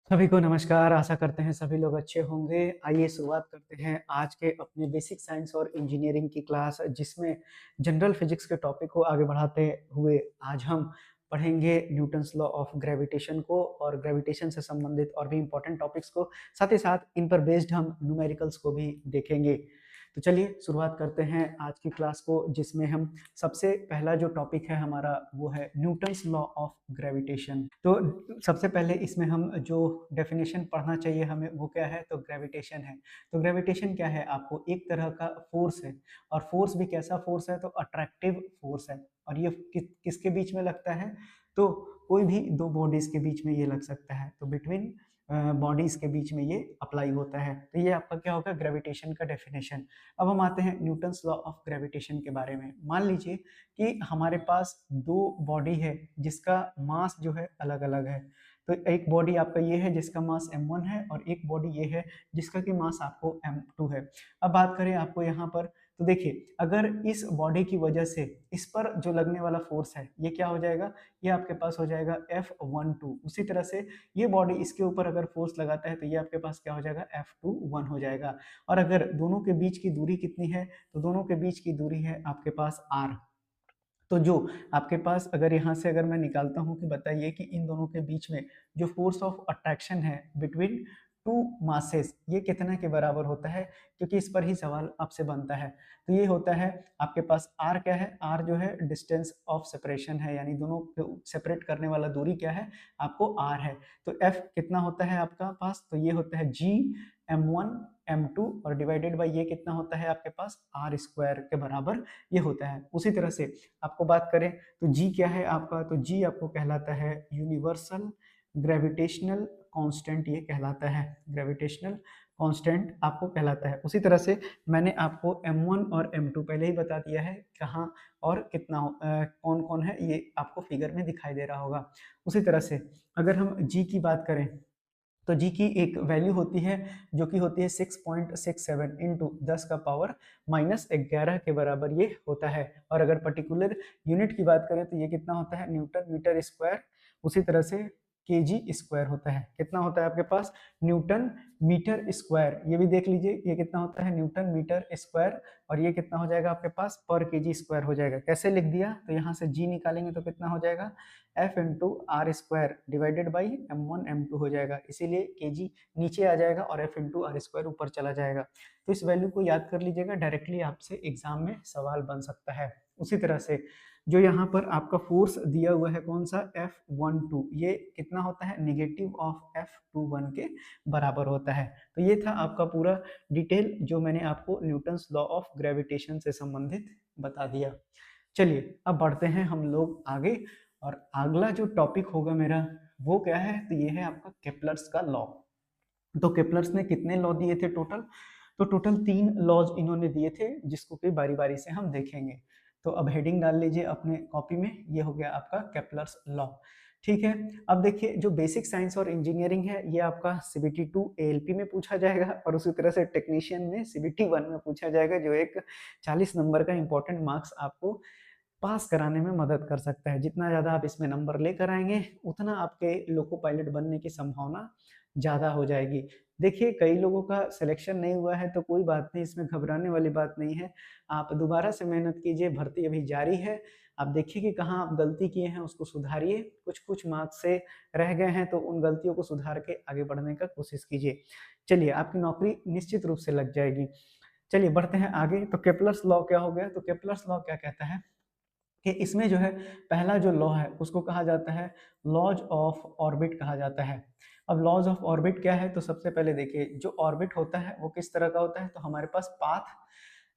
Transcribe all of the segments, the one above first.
सभी को नमस्कार। आशा करते हैं सभी लोग अच्छे होंगे। आइए शुरुआत करते हैं आज के अपने बेसिक साइंस और इंजीनियरिंग की क्लास, जिसमें जनरल फिजिक्स के टॉपिक को आगे बढ़ाते हुए आज हम पढ़ेंगे न्यूटन्स लॉ ऑफ ग्रेविटेशन को और ग्रेविटेशन से संबंधित और भी इम्पोर्टेंट टॉपिक्स को। साथ ही साथ इन पर बेस्ड हम न्यूमेरिकल्स को भी देखेंगे। तो चलिए शुरुआत करते हैं आज की क्लास को, जिसमें हम सबसे पहला जो टॉपिक है हमारा वो है न्यूटन्स लॉ ऑफ ग्रेविटेशन। तो सबसे पहले इसमें हम जो डेफिनेशन पढ़ना चाहिए हमें वो क्या है, तो ग्रेविटेशन है। तो ग्रेविटेशन क्या है, आपको एक तरह का फोर्स है। और फोर्स भी कैसा फोर्स है, तो अट्रैक्टिव फोर्स है। और ये किसके बीच में लगता है, तो कोई भी दो बॉडीज के बीच में ये लग सकता है। तो बिटवीन बॉडीज के बीच में ये अप्लाई होता है। तो ये आपका क्या होगा, ग्रेविटेशन का डेफिनेशन। अब हम आते हैं न्यूटन्स लॉ ऑफ ग्रेविटेशन के बारे में। मान लीजिए कि हमारे पास दो बॉडी है जिसका मास जो है अलग अलग है। तो एक बॉडी आपका ये है जिसका मास m1 है, और एक बॉडी ये है जिसका कि मास आपको m2 है। अब बात करें आपको यहाँ पर, तो देखिए अगर इस बॉडी की वजह से इस पर जो लगने वाला फोर्स है ये क्या हो जाएगा, ये आपके पास हो जाएगा F12। उसी तरह से ये बॉडी इसके ऊपर अगर फोर्स लगाता है तो ये आपके पास क्या हो जाएगा, F21 हो जाएगा। और अगर दोनों के बीच की दूरी कितनी है, तो दोनों के बीच की दूरी है आपके पास r। तो जो आपके पास अगर यहाँ से अगर मैं निकालता हूँ कि बताइए कि इन दोनों के बीच में जो फोर्स ऑफ अट्रैक्शन है बिटवीन टू मासेस, ये कितने के बराबर होता है, क्योंकि इस पर ही सवाल आपसे बनता है। तो ये होता है आपके पास r क्या है, r जो है डिस्टेंस ऑफ सेपरेशन है, यानी दोनों को सेपरेट करने वाला दूरी क्या है, आपको r है। तो f कितना होता है आपका पास, तो ये होता है g m1 m2, और डिवाइडेड बाय ये कितना होता है आपके पास r स्क्वायर के बराबर ये होता है। उसी तरह से आपको बात करें तो जी क्या है आपका, तो जी आपको कहलाता है यूनिवर्सल ग्रेविटेशनल कांस्टेंट, ये कहलाता है ग्रेविटेशनल कांस्टेंट आपको कहलाता है। उसी तरह से मैंने आपको m1 और m2 पहले ही बता दिया है कहाँ और कितना कौन कौन है, ये आपको फिगर में दिखाई दे रहा होगा। उसी तरह से अगर हम जी की बात करें तो जी की एक वैल्यू होती है जो कि होती है 6.67 इंटू 10 का पावर -11 के बराबर ये होता है। और अगर पर्टिकुलर यूनिट की बात करें तो ये कितना होता है, न्यूटन मीटर स्क्वायर। उसी तरह से केजी स्क्वायर होता है, कितना होता है आपके पास, न्यूटन मीटर स्क्वायर। ये भी देख लीजिए ये कितना होता है, न्यूटन मीटर स्क्वायर। और ये कितना हो जाएगा आपके पास, पर केजी स्क्वायर हो जाएगा। कैसे लिख दिया, तो यहाँ से जी निकालेंगे तो कितना हो जाएगा, F into R square divided by m1 m2 हो जाएगा। इसीलिए केजी नीचे आ जाएगा और एफ इंटू आर स्क्वायर ऊपर चला जाएगा। तो इस वैल्यू को याद कर लीजिएगा, डायरेक्टली आपसे एग्जाम में सवाल बन सकता है। उसी तरह से जो यहाँ पर आपका फोर्स दिया हुआ है कौन सा, F12, ये कितना होता है, निगेटिव ऑफ F21 के बराबर होता है। तो ये था आपका पूरा डिटेल जो मैंने आपको न्यूटन्स लॉ ऑफ ग्रेविटेशन से संबंधित बता दिया। चलिए अब बढ़ते हैं हम लोग आगे, और अगला जो टॉपिक होगा मेरा वो क्या है, तो ये है आपका केपलर्स का लॉ। तो केपलर्स ने कितने लॉ दिए थे टोटल, तो टोटल 3 लॉज इन्होंने दिए थे, जिसको कि बारी बारी से हम देखेंगे। तो अब हेडिंग डाल लीजिए अपने कॉपी में, ये हो गया आपका केपलर्स लॉ। ठीक है, अब देखिए जो बेसिक साइंस और इंजीनियरिंग है ये आपका सीबीटी 2 एएलपी में पूछा जाएगा, और उसी तरह से टेक्नीशियन में सीबीटी 1 में पूछा जाएगा, जो एक 40 नंबर का इंपॉर्टेंट मार्क्स आपको पास कराने में मदद कर सकता है। जितना ज़्यादा आप इसमें नंबर लेकर आएंगे उतना आपके लोको पायलट बनने की संभावना ज़्यादा हो जाएगी। देखिए कई लोगों का सिलेक्शन नहीं हुआ है तो कोई बात नहीं, इसमें घबराने वाली बात नहीं है। आप दोबारा से मेहनत कीजिए, भर्ती अभी जारी है। आप देखिए कि कहाँ आप गलती किए हैं उसको सुधारिए, कुछ कुछ मार्क्स से रह गए हैं तो उन गलतियों को सुधार के आगे बढ़ने का कोशिश कीजिए। चलिए आपकी नौकरी निश्चित रूप से लग जाएगी। चलिए बढ़ते हैं आगे। तो केपलर्स लॉ क्या हो गया, तो केपलर्स लॉ क्या कहता है कि इसमें जो है पहला जो लॉ है उसको कहा जाता है लॉज ऑफ ऑर्बिट कहा जाता है। अब लॉज ऑफ ऑर्बिट क्या है, तो सबसे पहले देखिए जो ऑर्बिट होता है वो किस तरह का होता है, तो हमारे पास पाथ,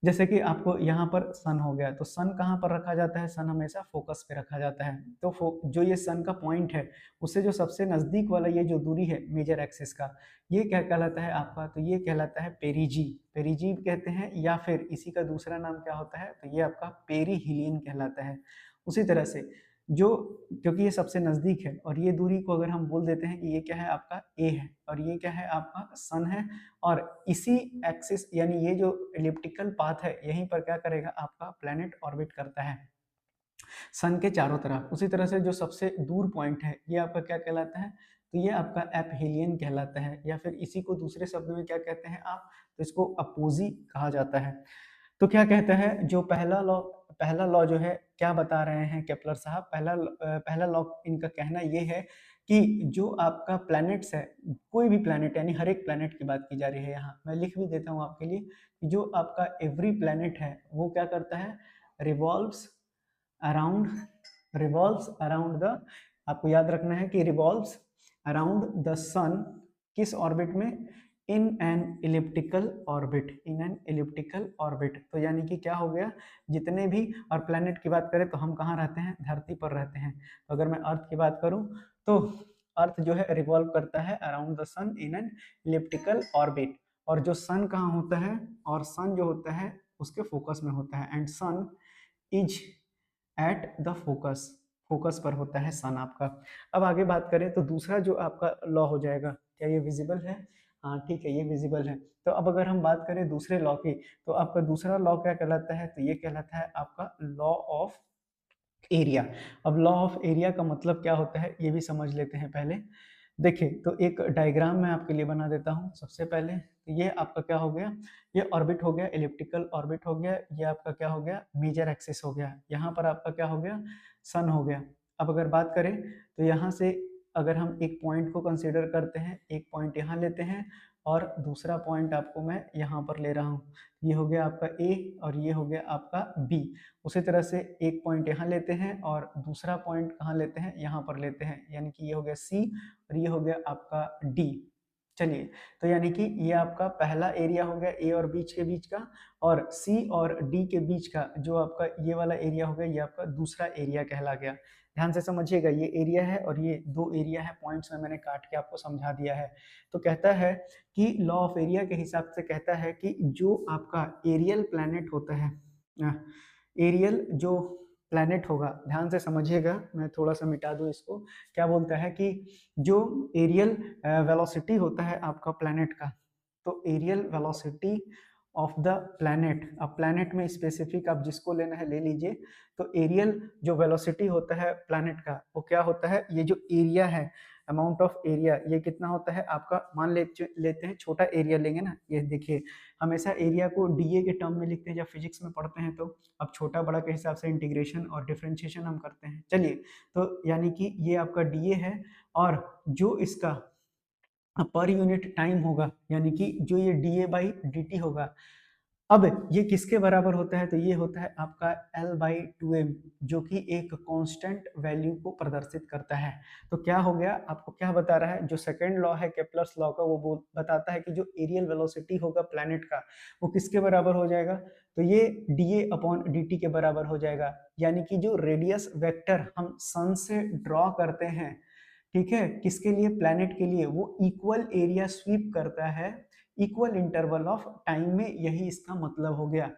जैसे कि आपको यहाँ पर सन हो गया, तो सन कहाँ पर रखा जाता है, सन हमेशा फोकस पे रखा जाता है। तो जो ये सन का पॉइंट है उससे जो सबसे नजदीक वाला ये जो दूरी है मेजर एक्सिस का, ये क्या कहलाता है आपका, तो ये कहलाता है पेरिजी। पेरिजी कहते हैं, या फिर इसी का दूसरा नाम क्या होता है, तो ये आपका पेरीहिलियन कहलाता है। उसी तरह से जो, क्योंकि ये सबसे नजदीक है और ये दूरी को अगर हम बोल देते हैं कि ये क्या है आपका ए है और ये क्या है आपका सन है, और इसी एक्सिस यानी ये जो एलिप्टिकल पाथ है यहीं पर क्या करेगा आपका प्लेनेट ऑर्बिट करता है सन के चारों तरफ। उसी तरह से जो सबसे दूर पॉइंट है ये आपका क्या कहलाता है, तो ये आपका एपहेलियन कहलाता है, या फिर इसी को दूसरे शब्द में क्या कहते हैं आप, तो इसको अपोजी कहा जाता है। तो क्या कहता है जो पहला लॉ जो है क्या बता रहे हैं केपलर साहब, पहला लॉ इनका कहना ये है कि जो आपका प्लैनेट्स है, कोई भी प्लैनेट, यानी हर एक प्लैनेट की बात की जा रही है, यहाँ मैं लिख भी देता हूँ आपके लिए कि जो आपका एवरी प्लैनेट है वो क्या करता है, रिवॉल्व्स अराउंड द, आपको याद रखना है कि रिवॉल्व्स अराउंड द सन, किस ऑर्बिट में, इन एन इलिप्टिकल ऑर्बिट। तो यानी कि क्या हो गया, जितने भी, और प्लैनेट की बात करें तो हम कहाँ रहते हैं, धरती पर रहते हैं। तो अगर मैं अर्थ की बात करूं तो अर्थ जो है रिवॉल्व करता है around the sun in an elliptical orbit, और जो सन कहाँ होता है, और सन जो होता है उसके फोकस में होता है, and sun is at the focus पर होता है सन आपका। अब आगे बात करें तो दूसरा जो आपका लॉ हो जाएगा, क्या ये विजिबल है, हाँ ठीक है ये विजिबल है। तो अब अगर हम बात करें दूसरे लॉ की, तो आपका दूसरा लॉ क्या कहलाता है, तो ये कहलाता है आपका लॉ ऑफ एरिया। अब लॉ ऑफ एरिया का मतलब क्या होता है ये भी समझ लेते हैं पहले। देखिए तो एक डायग्राम मैं आपके लिए बना देता हूँ सबसे पहले। तो ये आपका क्या हो गया, ये ऑर्बिट हो गया, इलिप्टिकल ऑर्बिट हो गया, ये आपका क्या हो गया, मेजर एक्सिस हो गया, यहाँ पर आपका क्या हो गया, सन हो गया। अब अगर बात करें तो यहाँ से अगर हम एक पॉइंट को कंसीडर करते हैं, एक पॉइंट यहाँ लेते हैं और दूसरा पॉइंट आपको मैं यहाँ पर ले रहा हूँ, ये हो गया आपका ए और ये हो गया आपका बी। उसी तरह से एक पॉइंट यहाँ लेते हैं और दूसरा पॉइंट कहाँ लेते हैं, यहाँ पर लेते हैं, यानी कि ये हो गया सी और ये हो गया आपका डी। चलिए तो यानी कि ये आपका पहला एरिया हो गया ए और बीच के बीच का, और सी और डी के बीच का जो आपका ये वाला एरिया हो गया, ये आपका दूसरा एरिया कहला गया। ध्यान से समझिएगा, ये एरिया है और ये दो एरिया है, पॉइंट्स में मैंने काट के आपको समझा दिया है। तो कहता है कि लॉ ऑफ एरिया के हिसाब से कहता है कि जो आपका एरियल प्लैनेट होता है, एरियल जो प्लैनेट होगा, ध्यान से समझिएगा, मैं थोड़ा सा मिटा दूं इसको। क्या बोलता है कि जो एरियल वेलोसिटी होता है आपका प्लैनेट का, तो areal velocity of the planet, अब प्लैनेट में स्पेसिफिक आप जिसको लेना है ले लीजिए। तो एरियल जो वेलोसिटी होता है प्लैनेट का वो क्या होता है, ये जो एरिया है, अमाउंट ऑफ एरिया, ये कितना होता है आपका, मान लेते हैं छोटा एरिया लेंगे ना, ये देखिए हमेशा एरिया को डीए के टर्म में लिखते हैं जब फिजिक्स में पढ़ते हैं। तो अब छोटा बड़ा के हिसाब से इंटीग्रेशन और डिफरेंशिएशन हम करते हैं। चलिए तो यानी कि ये आपका डीए है, और जो इसका पर यूनिट टाइम होगा, यानी कि जो ये D A by D T होगा, अब ये किसके बराबर होता है, तो ये होता है आपका L बाई टू एम, जो कि एक कांस्टेंट वैल्यू को प्रदर्शित करता है। तो क्या हो गया, आपको क्या बता रहा है, जो सेकंड लॉ है केप्लर्स लॉ का, वो बताता है कि जो एरियल वेलोसिटी होगा प्लैनेट का वो किसके बराबर हो जाएगा, तो ये dA अपॉन dt के बराबर हो जाएगा। यानी कि जो रेडियस वेक्टर हम सन से ड्रॉ करते हैं, ठीक है, किसके लिए, प्लैनेट के लिए, वो इक्वल एरिया स्वीप करता है इक्वल इंटरवल ऑफ टाइम में, यही इसका मतलब हो गया।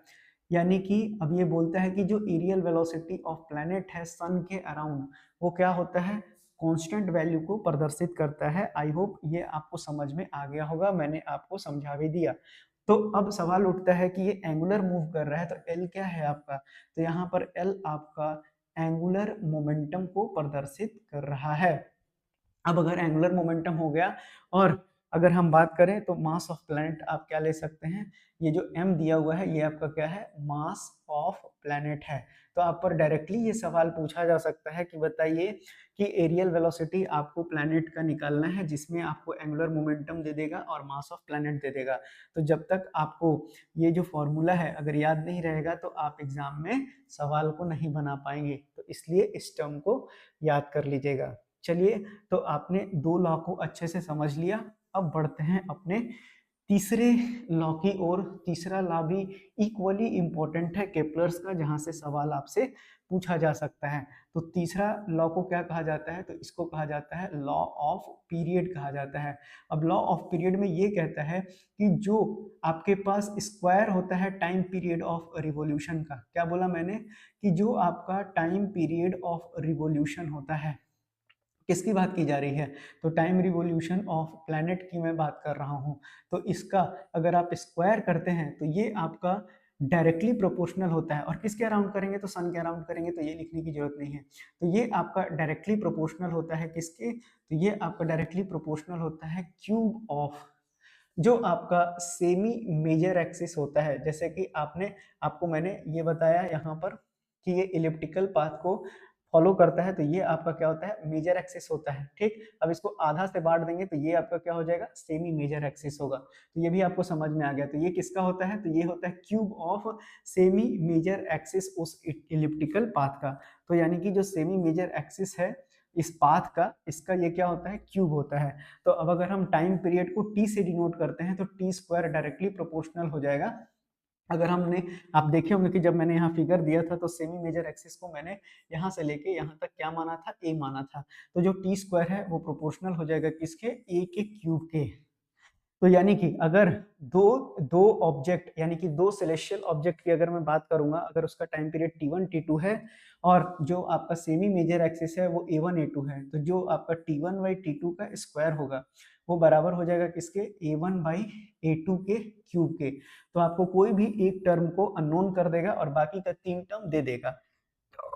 यानी कि अब ये बोलता है कि जो एरियल वेलोसिटी ऑफ प्लैनेट है सन के अराउंड, वो क्या होता है, कांस्टेंट वैल्यू को प्रदर्शित करता है। आई होप ये आपको समझ में आ गया होगा, मैंने आपको समझा भी दिया। तो अब सवाल उठता है कि ये एंगुलर मूव कर रहा है, तो एल क्या है आपका, तो यहाँ पर एल आपका एंगुलर मोमेंटम को प्रदर्शित कर रहा है। अब अगर एंगुलर मोमेंटम हो गया, और अगर हम बात करें तो मास ऑफ प्लैनेट आप क्या ले सकते हैं, ये जो m दिया हुआ है ये आपका क्या है, मास ऑफ प्लैनेट है। तो आप पर डायरेक्टली ये सवाल पूछा जा सकता है कि बताइए कि एरियल वेलोसिटी आपको प्लैनेट का निकालना है, जिसमें आपको एंगुलर मोमेंटम दे देगा और मास ऑफ प्लैनेट दे देगा। तो जब तक आपको ये जो फॉर्मूला है अगर याद नहीं रहेगा तो आप एग्जाम में सवाल को नहीं बना पाएंगे, तो इसलिए इस टर्म को याद कर लीजिएगा। चलिए तो आपने दो लॉ को अच्छे से समझ लिया, अब बढ़ते हैं अपने तीसरे लॉ की ओर। तीसरा लॉ भी इक्वली इंपॉर्टेंट है केपलर्स का, जहां से सवाल आपसे पूछा जा सकता है। तो तीसरा लॉ को क्या कहा जाता है, तो इसको कहा जाता है लॉ ऑफ पीरियड कहा जाता है। अब लॉ ऑफ पीरियड में ये कहता है कि जो आपके पास स्क्वायर होता है टाइम पीरियड ऑफ रिवॉल्यूशन का, क्या बोला मैंने, कि जो आपका टाइम पीरियड ऑफ रिवॉल्यूशन होता है, किसकी बात की जा रही है, तो टाइम रिवॉल्यूशन ऑफ प्लैनेट की मैं बात कर रहा हूं। तो इसका अगर आप स्क्वायर करते हैं तो ये आपका डायरेक्टली प्रोपोर्शनल होता है। और किसके अराउंड करेंगे, तो सन के अराउंड करेंगे, तो ये लिखने की जरूरत नहीं है। तो ये आपका डायरेक्टली प्रोपोर्शनल होता है किसके, तो ये आपका डायरेक्टली प्रोपोर्शनल होता है क्यूब ऑफ जो आपका सेमी मेजर एक्सिस होता है। जैसे कि आपको मैंने ये बताया यहाँ पर कि ये इलिप्टिकल पाथ को फॉलो करता है, तो ये आपका क्या होता है, मेजर एक्सिस होता है। ठीक, अब इसको आधा से बांट देंगे तो ये आपका क्या हो जाएगा, सेमी मेजर एक्सिस होगा। तो ये भी आपको समझ में आ गया। तो ये किसका होता है, तो ये होता है cube of semi major axis उस इलिप्टिकल पाथ का। तो यानी कि जो सेमी मेजर एक्सिस है इस पाथ का, इसका ये क्या होता है, क्यूब होता है। तो अब अगर हम टाइम पीरियड को टी से डिनोट करते हैं तो टी स्क्वायर डायरेक्टली प्रोपोर्शनल हो जाएगा। अगर हमने आप देखे होंगे कि जब मैंने यहाँ फिगर दिया था तो सेमी मेजर एक्सिस को मैंने यहाँ से लेके यहाँ तक क्या माना था, ए माना था। तो जो टी स्क्वायर है वो प्रोपोर्शनल हो जाएगा किसके, ए के क्यूब के। तो यानी कि अगर दो दो ऑब्जेक्ट यानी कि दो सेलेस्टियल ऑब्जेक्ट की अगर मैं बात करूंगा, अगर उसका टाइम पीरियड t1 t2 है और जो आपका सेमी मेजर एक्सिस है वो a1 a2 है, तो जो आपका t1 बाई t2 का स्क्वायर होगा वो बराबर हो जाएगा किसके, a1 बाई a2 के क्यूब के। तो आपको कोई भी एक टर्म को अननोन कर देगा और बाकी का 3 टर्म दे देगा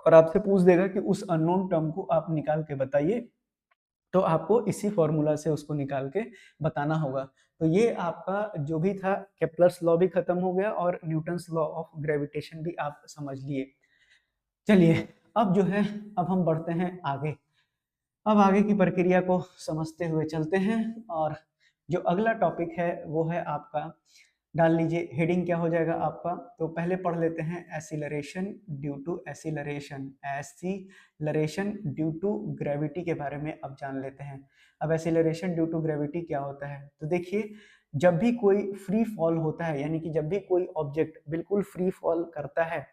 और आपसे पूछ देगा कि उस अननोन टर्म को आप निकाल के बताइए। तो आपको इसी फॉर्मूला से उसको निकाल के बताना होगा। तो ये आपका जो भी था, केप्लर्स लॉ भी खत्म हो गया और न्यूटन्स लॉ ऑफ ग्रेविटेशन भी आप समझ लिए। चलिए अब जो है, अब हम बढ़ते हैं आगे। अब आगे की प्रक्रिया को समझते हुए चलते हैं और जो अगला टॉपिक है वो है आपका, डाल लीजिए हेडिंग क्या हो जाएगा आपका। तो पहले पढ़ लेते हैं acceleration due to acceleration due to gravity के बारे में अब जान लेते हैं। अब एसिलरेशन ड्यू टू ग्रेविटी क्या होता है, तो देखिए जब भी कोई फ्री फॉल होता है, यानी कि जब भी कोई ऑब्जेक्ट बिल्कुल फ्री फॉल करता है,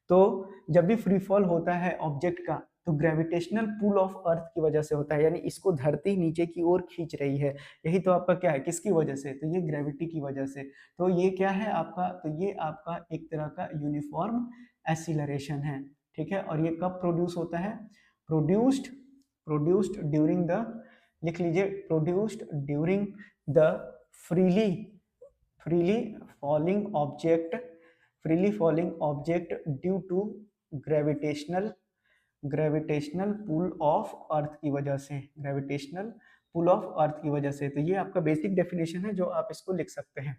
तो जब भी फ्री फॉल होता है ऑब्जेक्ट का, तो ग्रेविटेशनल पुल ऑफ अर्थ की वजह से होता है, यानी इसको धरती नीचे की ओर खींच रही है। यही तो आपका क्या है, किसकी वजह से, तो ये ग्रेविटी की वजह से। तो ये क्या है आपका, तो ये आपका एक तरह का यूनिफॉर्म एसिलरेशन है। ठीक है, और ये कब प्रोड्यूस होता है, प्रोड्यूस्ड प्रोड्यूस्ड ड्यूरिंग द, लिख लीजिए, produced during the freely freely falling object freely falling object due to gravitational gravitational pull of earth की वजह से, ग्रेविटेशनल पुल ऑफ अर्थ की वजह से। तो ये आपका बेसिक डेफिनेशन है जो आप इसको लिख सकते हैं।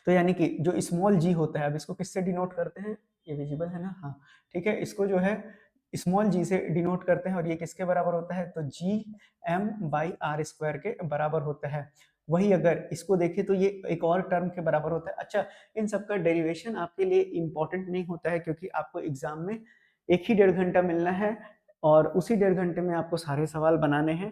तो यानी कि जो स्मॉल जी होता है, अब इसको किससे डिनोट करते हैं, ये विजिबल है ना, हाँ ठीक है, इसको जो है स्मॉल जी से डिनोट करते हैं और ये किसके बराबर होता है, तो G M by R square के बराबर होता है। वही अगर इसको देखें तो ये एक और टर्म के बराबर होता है। अच्छा, इन सब का डेरिवेशन आपके लिए इंपॉर्टेंट नहीं होता है क्योंकि आपको एग्जाम में एक ही 1.5 घंटा मिलना है और उसी 1.5 घंटे में आपको सारे सवाल बनाने हैं,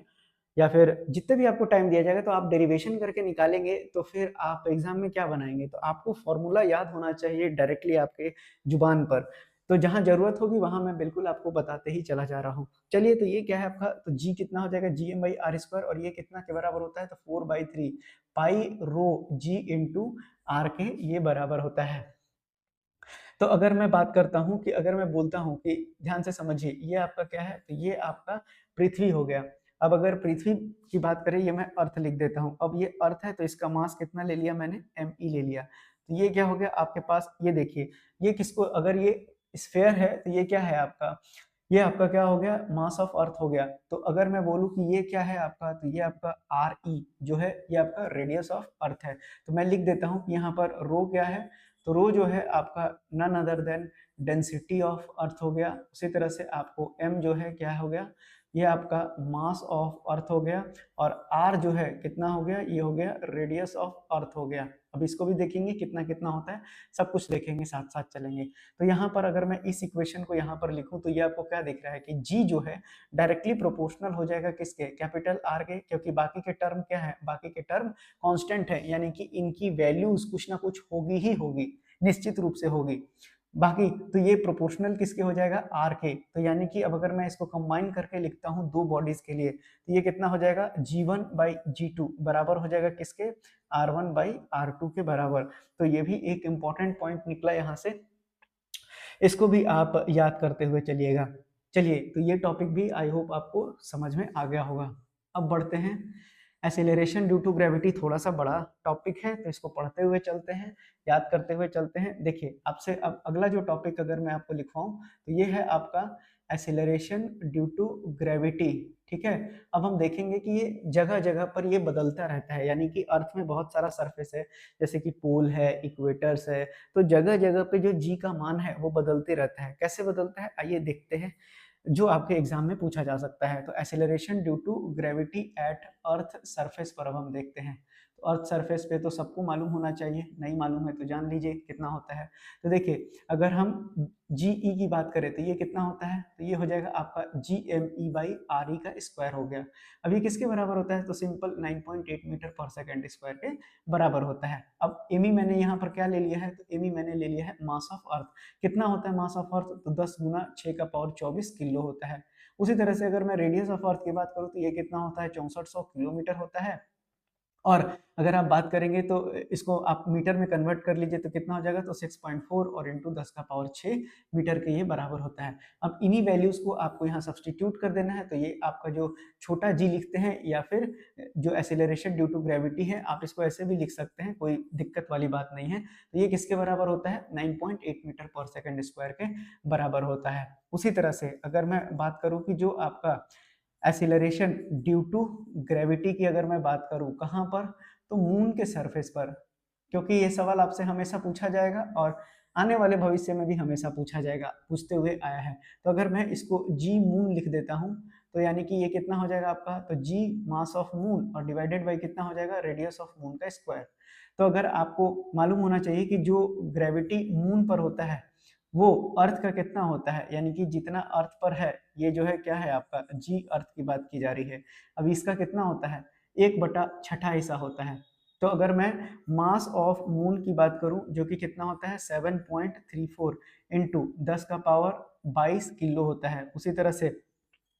या फिर जितने भी आपको टाइम दिया जाएगा तो आप डेरिवेशन करके निकालेंगे तो फिर आप एग्जाम में क्या बनाएंगे। तो आपको फॉर्मूला याद होना चाहिए डायरेक्टली आपके जुबान पर। तो जहां जरूरत होगी वहां मैं बिल्कुल आपको बताते ही चला जा रहा हूँ। चलिए, तो ये क्या है आपका, तो जी कितना हो जाएगा, G M by R square, और ये कितना के बराबर होता है, तो 4/3 पाई रो जी इंटू आर के ये बराबर होता है। तो अगर मैं बात करता हूँ कि अगर मैं बोलता हूँ कि ध्यान से समझिए, ये आपका क्या है, तो ये आपका पृथ्वी हो गया। अब अगर पृथ्वी की बात करें, ये मैं अर्थ लिख देता हूँ। अब ये अर्थ है तो इसका मास कितना ले लिया मैंने, me ले लिया। तो ये क्या हो गया आपके पास, ये देखिए, ये किसको, अगर ये स्फेयर है तो ये क्या है आपका, ये आपका क्या हो गया, मास ऑफ अर्थ हो गया। तो अगर मैं बोलूँ कि ये क्या है आपका, तो ये आपका आर ई जो है ये आपका रेडियस ऑफ अर्थ है। तो मैं लिख देता हूँ कि यहाँ पर रो क्या है, तो रो जो है आपका none other than density of earth हो गया। उसी तरह से आपको m जो है क्या हो गया, ये आपका मास ऑफ अर्थ हो गया, और r जो है कितना हो गया, ये हो गया रेडियस ऑफ अर्थ हो गया। अब इसको भी देखेंगे कितना कितना होता है, सब कुछ देखेंगे, साथ साथ चलेंगे। तो यहाँ पर अगर मैं इस इक्वेशन को यहाँ पर लिखूं तो ये आपको क्या दिख रहा है कि g जो है डायरेक्टली प्रोपोर्शनल हो जाएगा किसके, कैपिटल R के, क्योंकि बाकी के टर्म क्या है, बाकी के टर्म कांस्टेंट है, यानी कि इनकी वैल्यूज कुछ ना कुछ होगी ही होगी, निश्चित रूप से होगी। बाकी तो ये प्रोपोर्शनल किसके हो जाएगा, आर के। तो यानी कि अब अगर मैं इसको कंबाइन करके लिखता हूँ दो बॉडीज के लिए, तो ये कितना हो जाएगा, G1 बाई G2 बराबर हो जाएगा किसके, R1 बाई R2 के बराबर। तो ये भी एक इंपॉर्टेंट पॉइंट निकला यहाँ से, इसको भी आप याद करते हुए चलिएगा। चलिए, तो ये टॉपिक भी आई होप आपको समझ में आ गया होगा। अब बढ़ते हैं एक्सेलरेशन ड्यू टू ग्रेविटी थोड़ा सा बड़ा टॉपिक है, तो इसको पढ़ते हुए चलते हैं, याद करते हुए चलते हैं। देखिए आपसे अब अगला जो टॉपिक अगर मैं आपको लिखवाऊं तो ये है आपका एक्सेलरेशन ड्यू टू ग्रेविटी। ठीक है, अब हम देखेंगे कि ये जगह जगह पर ये बदलता रहता है, यानी कि अर्थ में बहुत सारा सरफेस है, जैसे कि पोल है, इक्वेटर्स है, तो जगह जगह पे जो जी का मान है वो बदलते रहता है। कैसे बदलता है आइए देखते हैं, जो आपके एग्जाम में पूछा जा सकता है। तो acceleration due to gravity at earth surface पर अब हम देखते हैं। तो अर्थ सरफेस पे तो सबको मालूम होना चाहिए, नहीं मालूम है तो जान लीजिए कितना होता है। तो देखिए अगर हम जी ई की बात करें तो ये कितना होता है, तो ये हो जाएगा आपका G M E by R E का स्क्वायर हो गया। अब ये किसके बराबर होता है, तो सिंपल 9.8 मीटर पर सेकेंड स्क्वायर के बराबर होता है। अब एमी मैंने यहाँ पर क्या ले लिया है, तो एमी मैंने ले लिया है मास ऑफ अर्थ। कितना होता है मास ऑफ अर्थ, तो 10 गुना 6 का पावर 24 किलो होता है। उसी तरह से अगर मैं रेडियस ऑफ अर्थ की बात करूँ तो ये कितना होता है, 6400 किलोमीटर होता है। और अगर आप बात करेंगे तो इसको आप मीटर में कन्वर्ट कर लीजिए तो कितना हो जाएगा, तो 6.4 और इंटू 10 का पावर 6 मीटर के ये बराबर होता है। अब इन्हीं वैल्यूज को आपको यहाँ सब्सटीट्यूट कर देना है, तो ये आपका जो छोटा जी लिखते हैं या फिर जो एक्सेलरेशन ड्यू टू ग्रेविटी है आप इसको ऐसे भी लिख सकते हैं, कोई दिक्कत वाली बात नहीं है। तो ये किसके बराबर होता है, 9.8 मीटर पर सेकेंड स्क्वायर के बराबर होता है। उसी तरह से अगर मैं बात करूँ कि जो आपका एक्सीलरेशन ड्यू टू ग्रेविटी की अगर मैं बात करूं कहां पर, तो मून के सरफेस पर, क्योंकि ये सवाल आपसे हमेशा पूछा जाएगा और आने वाले भविष्य में भी हमेशा पूछा जाएगा, पूछते हुए आया है। तो अगर मैं इसको जी मून लिख देता हूं तो यानी कि ये कितना हो जाएगा आपका, तो जी मास ऑफ मून और डिवाइडेड बाई कितना हो जाएगा, रेडियस ऑफ मून का स्क्वायर। तो अगर आपको मालूम होना चाहिए कि जो ग्रेविटी मून पर होता है वो अर्थ का कितना होता है, यानी कि जितना अर्थ पर है, ये जो है क्या है आपका जी अर्थ की बात की जा रही है, अब इसका कितना होता है, 1/6 हिस्सा होता है। तो अगर मैं मास ऑफ मून की बात करूं जो कि कितना होता है 7.34 इंटू 10 का पावर 22 किलो होता है। उसी तरह से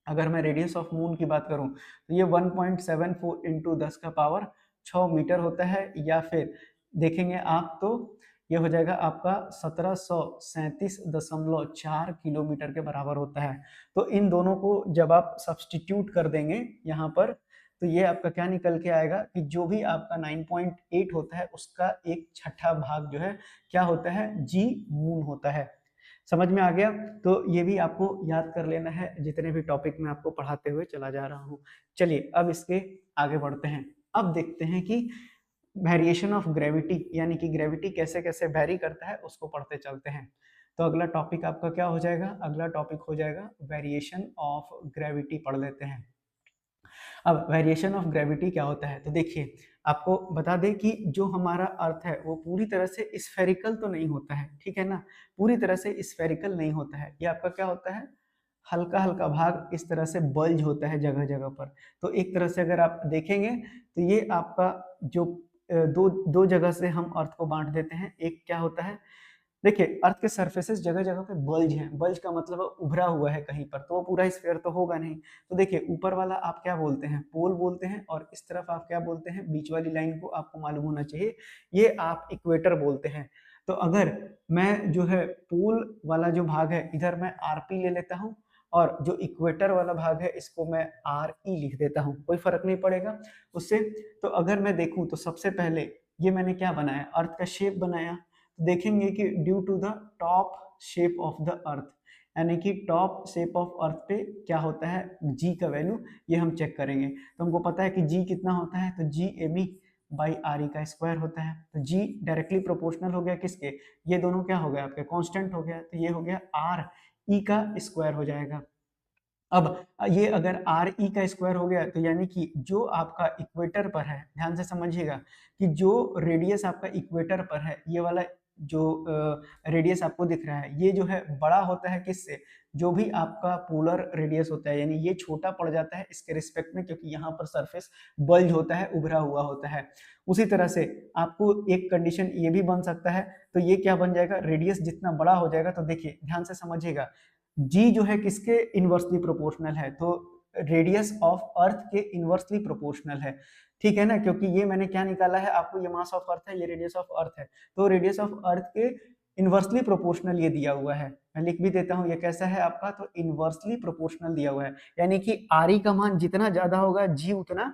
अगर मैं रेडियस ऑफ मून की बात करूं तो ये 1.74 इंटू 10 का पावर 6 मीटर होता है, या फिर देखेंगे आप तो ये हो जाएगा आपका 1737.4 किलोमीटर के बराबर होता है। तो इन दोनों को जब आप सब्सटीट्यूट कर देंगे यहाँ पर, तो ये आपका क्या निकल के आएगा कि जो भी आपका 9.8 होता है उसका 1/6 भाग जो है क्या होता है, जी मून होता है। समझ में आ गया, तो ये भी आपको याद कर लेना है जितने भी टॉपिक में आपको पढ़ाते हुए चला जा रहा हूँ। चलिए अब इसके आगे बढ़ते हैं। अब देखते हैं कि वेरिएशन ऑफ ग्रेविटी, यानी कि ग्रेविटी कैसे कैसे वेरी करता है उसको पढ़ते चलते हैं। तो अगला टॉपिक आपका क्या हो जाएगा, अगला टॉपिक हो जाएगा वेरिएशन ऑफ ग्रेविटी, पढ़ लेते हैं। अब वेरिएशन ऑफ ग्रेविटी क्या होता है, तो देखिए आपको बता दें कि जो हमारा अर्थ है वो पूरी तरह से स्फेरिकल तो नहीं होता है, ठीक है ना, पूरी तरह से स्फेरिकल नहीं होता है। ये आपका क्या होता है, हल्का हल्का भाग इस तरह से बल्ज होता है जगह जगह पर। तो एक तरह से अगर आप देखेंगे तो ये आपका जो दो दो जगह से हम अर्थ को बांट देते हैं। एक क्या होता है, देखिए अर्थ के सरफेसेस जगह जगह पे बल्ज हैं, बल्ज का मतलब उभरा हुआ है कहीं पर, तो वो पूरा स्फीयर तो होगा नहीं। तो देखिए ऊपर वाला आप क्या बोलते हैं, पोल बोलते हैं, और इस तरफ आप क्या बोलते हैं, बीच वाली लाइन को आपको मालूम होना चाहिए, ये आप इक्वेटर बोलते हैं। तो अगर मैं जो है पोल वाला जो भाग है इधर मैं आरपी ले लेता हूँ, और जो इक्वेटर वाला भाग है इसको मैं आर ई लिख देता हूँ, कोई फर्क नहीं पड़ेगा उससे। तो अगर मैं देखूं तो सबसे पहले ये मैंने क्या बनाया, अर्थ का शेप बनाया। देखेंगे कि due to the top shape of the earth, यानी कि टॉप शेप ऑफ अर्थ पे क्या होता है, जी का वैल्यू, ये हम चेक करेंगे। तो हमको पता है कि जी कितना होता है, तो G M E by R E का स्क्वायर होता है। तो जी डायरेक्टली प्रोपोर्शनल हो गया किसके, ये दोनों क्या हो गया आपके कांस्टेंट हो गया, तो ये हो गया आर ई का स्क्वायर हो जाएगा। अब ये अगर आर ई का स्क्वायर हो गया तो यानी कि जो आपका इक्वेटर पर है, ध्यान से समझिएगा कि जो रेडियस आपका इक्वेटर पर है, ये वाला जो रेडियस आपको दिख रहा है, ये जो है बड़ा होता है किससे, जो भी आपका पोलर रेडियस होता है, यानी ये छोटा पड़ जाता है इसके रिस्पेक्ट में, क्योंकि यहाँ पर सरफेस बल्ज होता है, उभरा हुआ होता है। उसी तरह से आपको एक कंडीशन ये भी बन सकता है, तो ये क्या बन जाएगा, रेडियस जितना बड़ा हो जाएगा, तो देखिए ध्यान से समझिएगा, जी जो है किसके इनवर्सली प्रोपोर्शनल है, तो रेडियस ऑफ अर्थ के इनवर्सली प्रोपोर्शनल है, ठीक है ना, क्योंकि ये मैंने क्या निकाला है आपको, ये मास ऑफ अर्थ है, ये रेडियस ऑफ अर्थ है, तो रेडियस ऑफ अर्थ के इनवर्सली प्रोपोर्शनल ये दिया हुआ है। मैं लिख भी देता हूँ ये कैसा है आपका, तो इनवर्सली प्रोपोर्शनल दिया हुआ है, यानी कि आर ई का मान जितना ज्यादा होगा जी उतना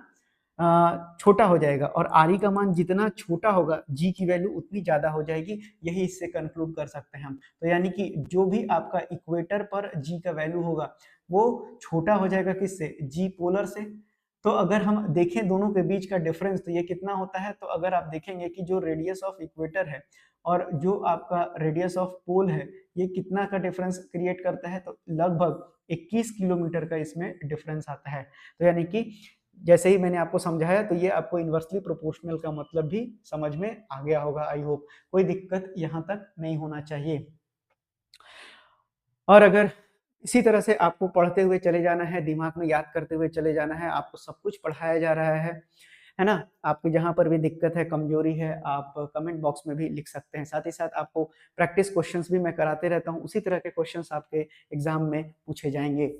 छोटा हो जाएगा और आर ई का मान जितना छोटा होगा जी की वैल्यू उतनी ज़्यादा हो जाएगी। यही इससे कंक्लूड कर सकते हैं हम। तो यानी कि जो भी आपका इक्वेटर पर जी का वैल्यू होगा वो छोटा हो जाएगा किससे, जी पोलर से। तो अगर हम देखें दोनों के बीच का डिफरेंस तो ये कितना होता है, तो अगर आप देखेंगे कि जो रेडियस ऑफ इक्वेटर है और जो आपका रेडियस ऑफ पोल है ये कितना का डिफरेंस क्रिएट करता है, तो लगभग 21 किलोमीटर का इसमें डिफरेंस आता है। तो यानी कि जैसे ही मैंने आपको समझाया तो ये आपको इन्वर्सली प्रोपोर्शनल का मतलब भी समझ में आ गया होगा। आई होप कोई दिक्कत यहाँ तक नहीं होना चाहिए। और अगर इसी तरह से आपको पढ़ते हुए चले जाना है, दिमाग में याद करते हुए चले जाना है, आपको सब कुछ पढ़ाया जा रहा है ना? आपको जहाँ पर भी दिक्कत है, कमजोरी है, आप कमेंट बॉक्स में भी लिख सकते हैं। साथ ही साथ आपको प्रैक्टिस क्वेश्चंस भी मैं कराते रहता हूँ, उसी तरह के क्वेश्चंस आपके एग्जाम में पूछे जाएंगे।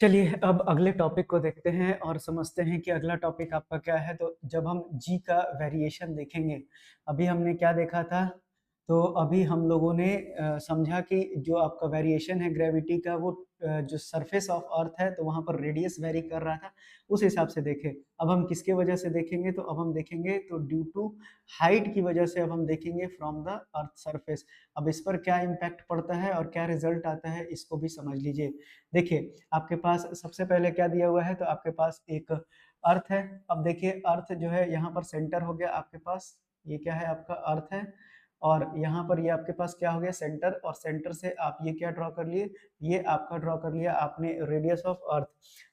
चलिए अब अगले टॉपिक को देखते हैं और समझते हैं कि अगला टॉपिक आपका क्या है। तो जब हम जी का वेरिएशन देखेंगे, अभी हमने क्या देखा था, तो अभी हम लोगों ने समझा कि जो आपका वेरिएशन है ग्रेविटी का वो जो सरफेस ऑफ अर्थ है तो वहाँ पर रेडियस वेरी कर रहा था, उस हिसाब से देखे। अब हम किसके वजह से देखेंगे, तो अब हम देखेंगे तो ड्यू टू हाइट की वजह से अब हम देखेंगे फ्रॉम द अर्थ सरफेस। अब इस पर क्या इम्पैक्ट पड़ता है और क्या रिजल्ट आता है इसको भी समझ लीजिए। देखिए आपके पास सबसे पहले क्या दिया हुआ है, तो आपके पास एक अर्थ है। अब देखिए अर्थ जो है यहाँ पर सेंटर हो गया आपके पास, ये क्या है आपका अर्थ है, और यहाँ पर ये आपके पास क्या हो गया सेंटर, और सेंटर से आप ये क्या ड्रॉ कर लिए, ये आपका ड्रॉ कर लिया आपने रेडियस ऑफ अर्थ।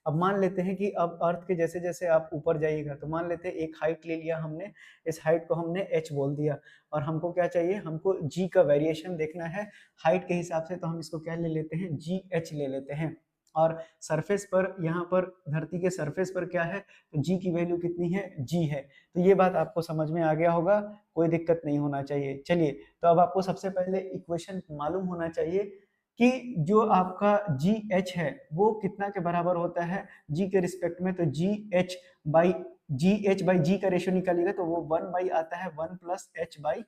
अब मान लेते हैं कि अब अर्थ के जैसे जैसे आप ऊपर जाइएगा तो मान लेते हैं एक हाइट ले लिया हमने, इस हाइट को हमने h बोल दिया, और हमको क्या चाहिए, हमको g का वेरिएशन देखना है हाइट के हिसाब से, तो हम इसको क्या ले लेते हैं, जी एच ले लेते हैं। और सरफेस पर यहाँ पर धरती के सरफेस पर क्या है, तो जी की वैल्यू कितनी है, जी है। तो ये बात आपको समझ में आ गया होगा, कोई दिक्कत नहीं होना चाहिए। चलिए तो अब आपको सबसे पहले इक्वेशन मालूम होना चाहिए कि जो आपका जी एच है वो कितना के बराबर होता है जी के रिस्पेक्ट में, तो जी एच बाई जी का रेशियो निकालिएगा तो वो 1 बाई आता है 1 plus H by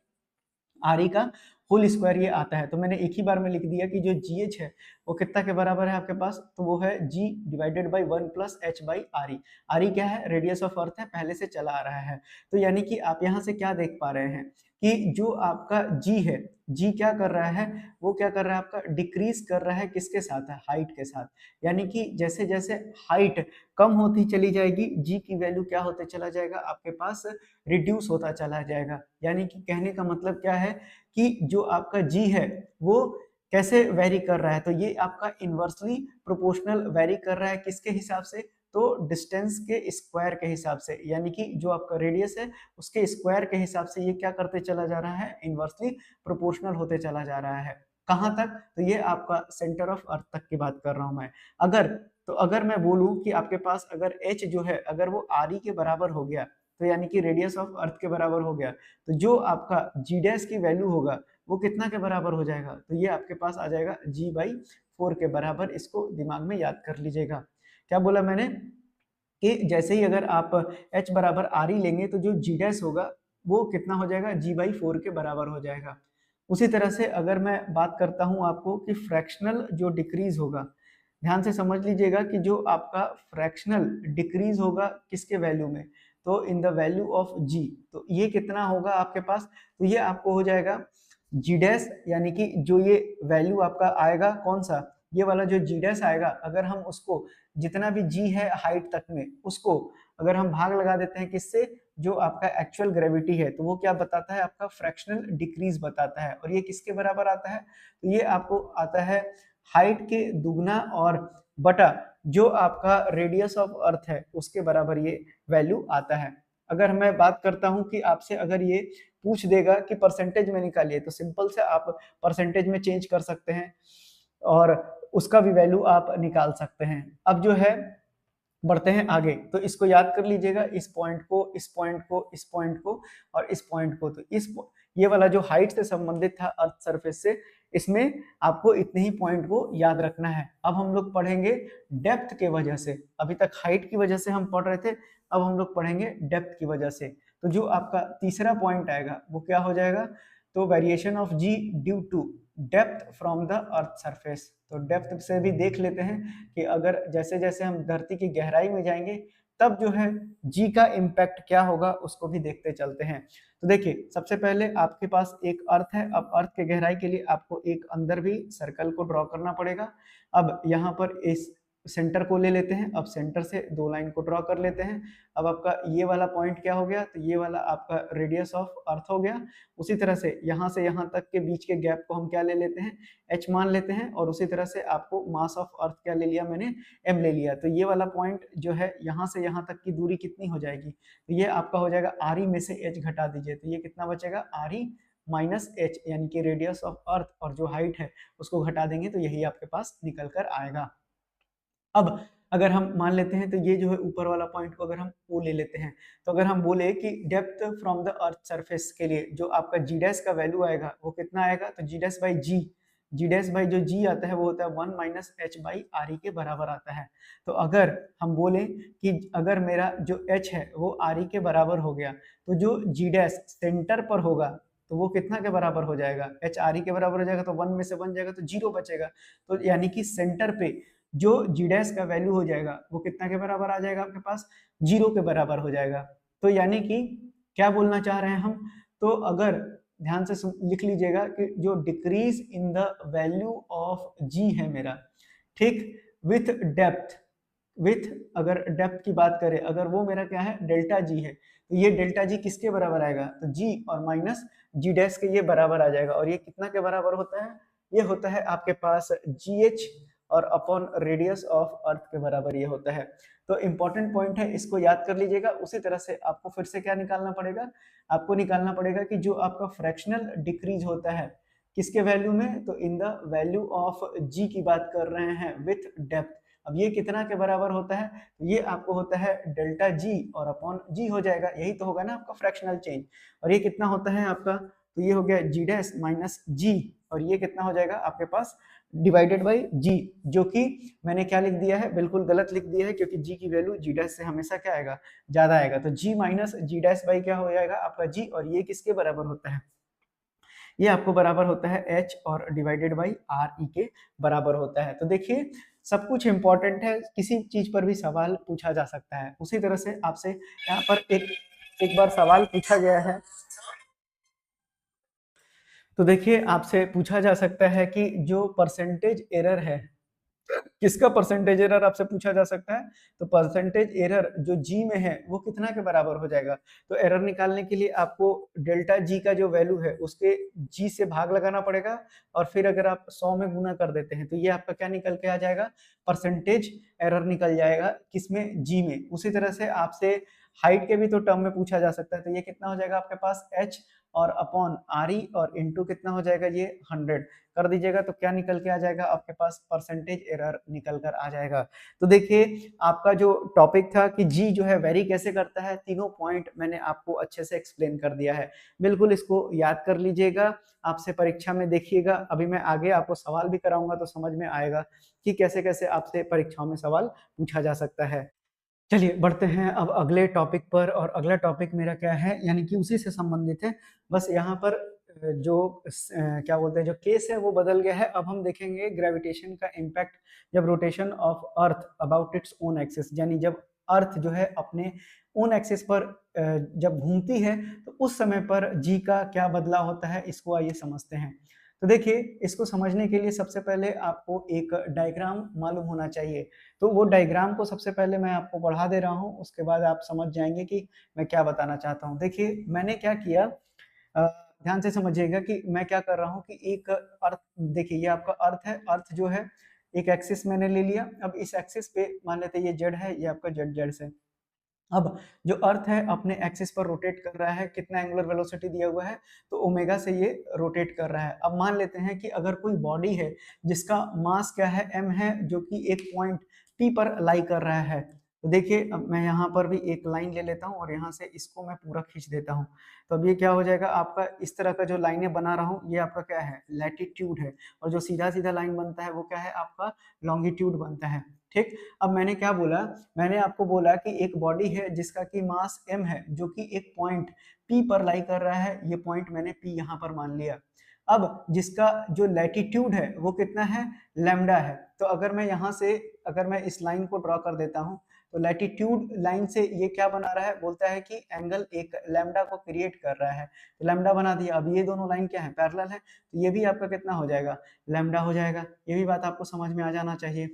R E का होल स्क्वायर ये आता है। तो मैंने एक ही बार में लिख दिया कि जो जी एच है वो कितना के बराबर है आपके पास, तो वो है G divided by 1 plus H by R E. R E क्या है, रेडियस ऑफ अर्थ है, पहले से चला आ रहा है। तो यानी कि आप यहाँ से क्या देख पा रहे हैं कि जो आपका जी है, जी क्या कर रहा है, वो क्या कर रहा है आपका डिक्रीज कर रहा है, किसके साथ है, हाइट के साथ। यानी कि जैसे जैसे हाइट कम होती चली जाएगी जी की वैल्यू क्या होते चला जाएगा आपके पास, रिड्यूस होता चला जाएगा। यानी कि कहने का मतलब क्या है कि जो आपका जी है वो कैसे वेरी कर रहा है, तो ये आपका इन्वर्सली प्रोपोर्शनल वेरी कर रहा है किसके हिसाब से, तो डिस्टेंस के स्क्वायर के हिसाब से। यानी कि जो आपका रेडियस है उसके स्क्वायर के हिसाब से ये क्या करते चला जा रहा है, इन्वर्सली प्रोपोर्शनल होते चला जा रहा है। कहाँ तक, तो ये आपका सेंटर ऑफ अर्थ तक की बात कर रहा हूं मैं। अगर तो अगर मैं बोलूं कि आपके पास अगर h जो है अगर वो आर ई के बराबर हो गया, तो यानी कि रेडियस ऑफ अर्थ के बराबर हो गया, तो जो आपका जी डैश की वैल्यू होगा वो कितना के बराबर हो जाएगा, तो ये आपके पास आ जाएगा जी बाई 4 के बराबर। इसको दिमाग में याद कर लीजिएगा। क्या बोला मैंने कि जैसे ही अगर आप h बराबर आर ई लेंगे तो जो जी डैश होगा वो कितना हो जाएगा, जी बाई 4 के बराबर हो जाएगा। उसी तरह से अगर मैं बात करता हूं आपको कि फ्रैक्शनल जो डिक्रीज होगा, ध्यान से समझ लीजिएगा कि जो आपका फ्रैक्शनल डिक्रीज होगा किसके वैल्यू में, तो इन द वैल्यू ऑफ जी, तो ये कितना होगा आपके पास, तो ये आपको हो जाएगा जी डैश, यानी कि जो ये वैल्यू आपका आएगा कौन सा, ये वाला जो जी डैश आएगा, अगर हम उसको जितना भी जी है हाइट तक में उसको अगर हम भाग लगा देते हैं किससे, जो आपका एक्चुअल ग्रेविटी है, तो वो क्या बताता है आपका फ्रैक्शनल डिक्रीज बताता है। और ये किसके बराबर आता है, तो ये आपको आता है हाइट के दुगना और बटा जो आपका रेडियस ऑफ अर्थ है उसके बराबर ये वैल्यू आता है। अगर मैं बात करता हूं कि आपसे अगर ये पूछ देगा कि परसेंटेज में निकालिए, तो सिंपल से आप परसेंटेज में चेंज कर सकते हैं और उसका भी वैल्यू आप निकाल सकते हैं। अब जो है बढ़ते हैं आगे, तो इसको याद कर लीजिएगा, इस पॉइंट को, इस पॉइंट को, इस पॉइंट को और इस पॉइंट को। तो ये वाला जो हाइट से संबंधित था अर्थ सरफेस से, इसमें आपको इतने ही पॉइंट को याद रखना है। अब हम लोग पढ़ेंगे डेप्थ के वजह से, अभी तक हाइट की वजह से हम पढ़ रहे थे, अब हम लोग पढ़ेंगे डेप्थ की वजह से। तो जो आपका तीसरा पॉइंट आएगा वो क्या हो जाएगा, तो variation of G due to depth from the earth surface. तो डेप्थ से भी देख लेते हैं कि अगर जैसे जैसे हम धरती की गहराई में जाएंगे तब जो है जी का इम्पैक्ट क्या होगा उसको भी देखते चलते हैं। तो देखिए सबसे पहले आपके पास एक अर्थ है, अब अर्थ के गहराई के लिए आपको एक अंदर भी सर्कल को ड्रॉ करना पड़ेगा। अब यहाँ पर इस सेंटर को ले लेते हैं, अब सेंटर से दो लाइन को ड्रॉ कर लेते हैं। अब आपका ये वाला पॉइंट क्या हो गया, तो ये वाला आपका रेडियस ऑफ अर्थ हो गया। उसी तरह से यहाँ तक के बीच के गैप को हम क्या ले लेते हैं, h मान लेते हैं। और उसी तरह से आपको मास ऑफ अर्थ क्या ले लिया मैंने, m ले लिया। तो ये वाला पॉइंट जो है यहाँ से यहाँ तक की दूरी कितनी हो जाएगी, तो ये आपका हो जाएगा re में से h घटा दीजिए, तो ये कितना बचेगा re माइनस एच, यानी कि रेडियस ऑफ अर्थ और जो हाइट है उसको घटा देंगे तो यही आपके पास निकल कर आएगा। अब अगर हम मान लेते हैं तो ये जो है ऊपर वाला पॉइंट को अगर हम ओ ले लेते हैं, तो अगर हम बोले कि depth from the earth surface के लिए जो आपका जी डैश का वैल्यू आएगा वो कितना आएगा, तो जी डैश बाई जो जी आता है वो होता है 1 माइनस एच बाई आर ई के बराबर आता है। तो अगर हम बोले कि अगर मेरा जो एच है वो आर ई के बराबर हो गया, तो जो जी डैश सेंटर पर होगा तो वो कितना के बराबर हो जाएगा, एच आर ई के बराबर हो जाएगा, तो 1 में से 1 जाएगा तो 0 बचेगा। तो यानी कि सेंटर पे जो जी डैश का वैल्यू हो जाएगा वो कितना के बराबर आ जाएगा आपके पास, 0 के बराबर हो जाएगा। तो यानी कि क्या बोलना चाह रहे हैं हम, तो अगर ध्यान से लिख लीजिएगा कि जो decrease in the value of G है मेरा, ठीक, विथ डेप्थ, विथ अगर डेप्थ की बात करें, अगर वो मेरा क्या है डेल्टा जी है, तो ये डेल्टा जी किसके बराबर आएगा, तो जी और माइनस जी डैश के ये बराबर आ जाएगा। और ये कितना के बराबर होता है, ये होता है आपके पास जी एच और अपॉन रेडियस ऑफ अर्थ के बराबर ये होता है। तो इंपॉर्टेंट पॉइंट है, इसको याद कर लीजिएगा। उसी तरह से आपको फिर से क्या निकालना पड़ेगा, आपको निकालना पड़ेगा कि जो आपका फ्रैक्शनल डिक्रीज होता है किसके वैल्यू में, तो इन द वैल्यू ऑफ जी की बात कर रहे हैं विथ डेप्थ। अब ये कितना के बराबर होता है, तो ये आपको होता है डेल्टा जी और अपॉन जी हो जाएगा, यही तो होगा ना आपका फ्रैक्शनल चेंज। और ये कितना होता है आपका, तो ये हो गया जी डैश माइनस जी, और ये कितना हो जाएगा आपके पास डिवाइडेड बाई जी, जो कि मैंने क्या लिख दिया है, बिल्कुल गलत लिख दिया है, क्योंकि जी की वैल्यू जी डैश से हमेशा क्या आएगा, ज्यादा आएगा। तो जी माइनस जी डैश बाई क्या हो जाएगा आपका जी, और ये किसके बराबर होता है, ये आपको बराबर होता है एच और डिवाइडेड बाई आर ई के बराबर होता है। तो देखिए सब कुछ इंपॉर्टेंट है, किसी चीज पर भी सवाल पूछा जा सकता है। उसी तरह से आपसे यहाँ पर एक बार सवाल पूछा गया है, तो देखिए आपसे पूछा जा सकता है कि जो परसेंटेज एरर है, किसका परसेंटेज एरर आपसे पूछा जा सकता है, तो परसेंटेज एरर जो जी में है वो कितना के बराबर हो जाएगा। तो एरर निकालने के लिए आपको डेल्टा जी का जो वैल्यू है उसके जी से भाग लगाना पड़ेगा, और फिर अगर आप 100 में गुना कर देते हैं तो ये आपका क्या निकल के आ जाएगा, परसेंटेज एरर निकल जाएगा किसमें, जी में। उसी तरह से आपसे हाइट के भी तो टर्म में पूछा जा सकता है, तो ये कितना हो जाएगा आपके पास एच और अपॉन आर ई, और इंटू कितना हो जाएगा ये 100 कर दीजिएगा, तो क्या निकल के आ जाएगा आपके पास, परसेंटेज एरर निकल कर आ जाएगा। तो देखिए आपका जो टॉपिक था कि जी जो है वेरी कैसे करता है, तीनों पॉइंट मैंने आपको अच्छे से एक्सप्लेन कर दिया है। बिल्कुल इसको याद कर लीजिएगा, आपसे परीक्षा में देखिएगा। अभी मैं आगे आपको सवाल भी कराऊंगा तो समझ में आएगा कि कैसे कैसे आपसे परीक्षाओं में सवाल पूछा जा सकता है। चलिए बढ़ते हैं अब अगले टॉपिक पर, और अगला टॉपिक मेरा क्या है, यानी कि उसी से संबंधित है। बस यहाँ पर क्या बोलते हैं, जो केस है वो बदल गया है। अब हम देखेंगे ग्रेविटेशन का इम्पैक्ट जब rotation of earth about its own axis, यानी जब अर्थ जो है अपने ओन एक्सिस पर जब घूमती है तो उस समय पर जी का क्या बदलाव होता है, इसको आइए समझते हैं। तो देखिए इसको समझने के लिए सबसे पहले आपको एक डायग्राम मालूम होना चाहिए। तो वो डायग्राम को सबसे पहले मैं आपको बढ़ा दे रहा हूँ, उसके बाद आप समझ जाएंगे कि मैं क्या बताना चाहता हूँ। देखिए मैंने क्या किया, ध्यान से समझिएगा कि मैं क्या कर रहा हूँ कि एक अर्थ, देखिए ये आपका अर्थ है, अर्थ जो है एक एक्सिस मैंने ले लिया। अब इस एक्सिस पे मान लेते हैं ये जेड है, ये आपका जेड जेड से। अब जो अर्थ है अपने एक्सिस पर रोटेट कर रहा है, कितना एंगुलर वेलोसिटी दिया हुआ है, तो ओमेगा से ये रोटेट कर रहा है। अब मान लेते हैं कि अगर कोई बॉडी है जिसका मास क्या है, m है, जो कि एक पॉइंट p पर लाई कर रहा है। तो देखिए अब मैं यहाँ पर भी एक लाइन ले लेता हूँ और यहाँ से इसको मैं पूरा खींच देता हूँ। तो अब ये क्या हो जाएगा आपका, इस तरह का जो लाइनें बना रहा हूँ ये आपका क्या है, लैटिट्यूड है, और जो सीधा सीधा लाइन बनता है वो क्या है आपका, लॉन्गिट्यूड बनता है। ठीक, अब मैंने क्या बोला, मैंने आपको बोला कि एक बॉडी है जिसका कि मास m है, जो कि एक पॉइंट p पर लाई कर रहा है, ये पॉइंट मैंने p यहाँ पर मान लिया। अब जिसका जो लैटिट्यूड है वो कितना है, लैम्डा है। तो अगर मैं यहाँ से, अगर मैं इस लाइन को ड्रॉ कर देता हूँ, तो लैटिट्यूड लाइन से ये क्या बना रहा है, बोलता है कि एंगल एक लैम्डा को क्रिएट कर रहा है, तो लैम्डा बना दिया। अब ये दोनों लाइन क्या है, पैरेलल है, तो ये भी आपका कितना हो जाएगा, लैम्डा हो जाएगा। ये भी बात आपको समझ में आ जाना चाहिए।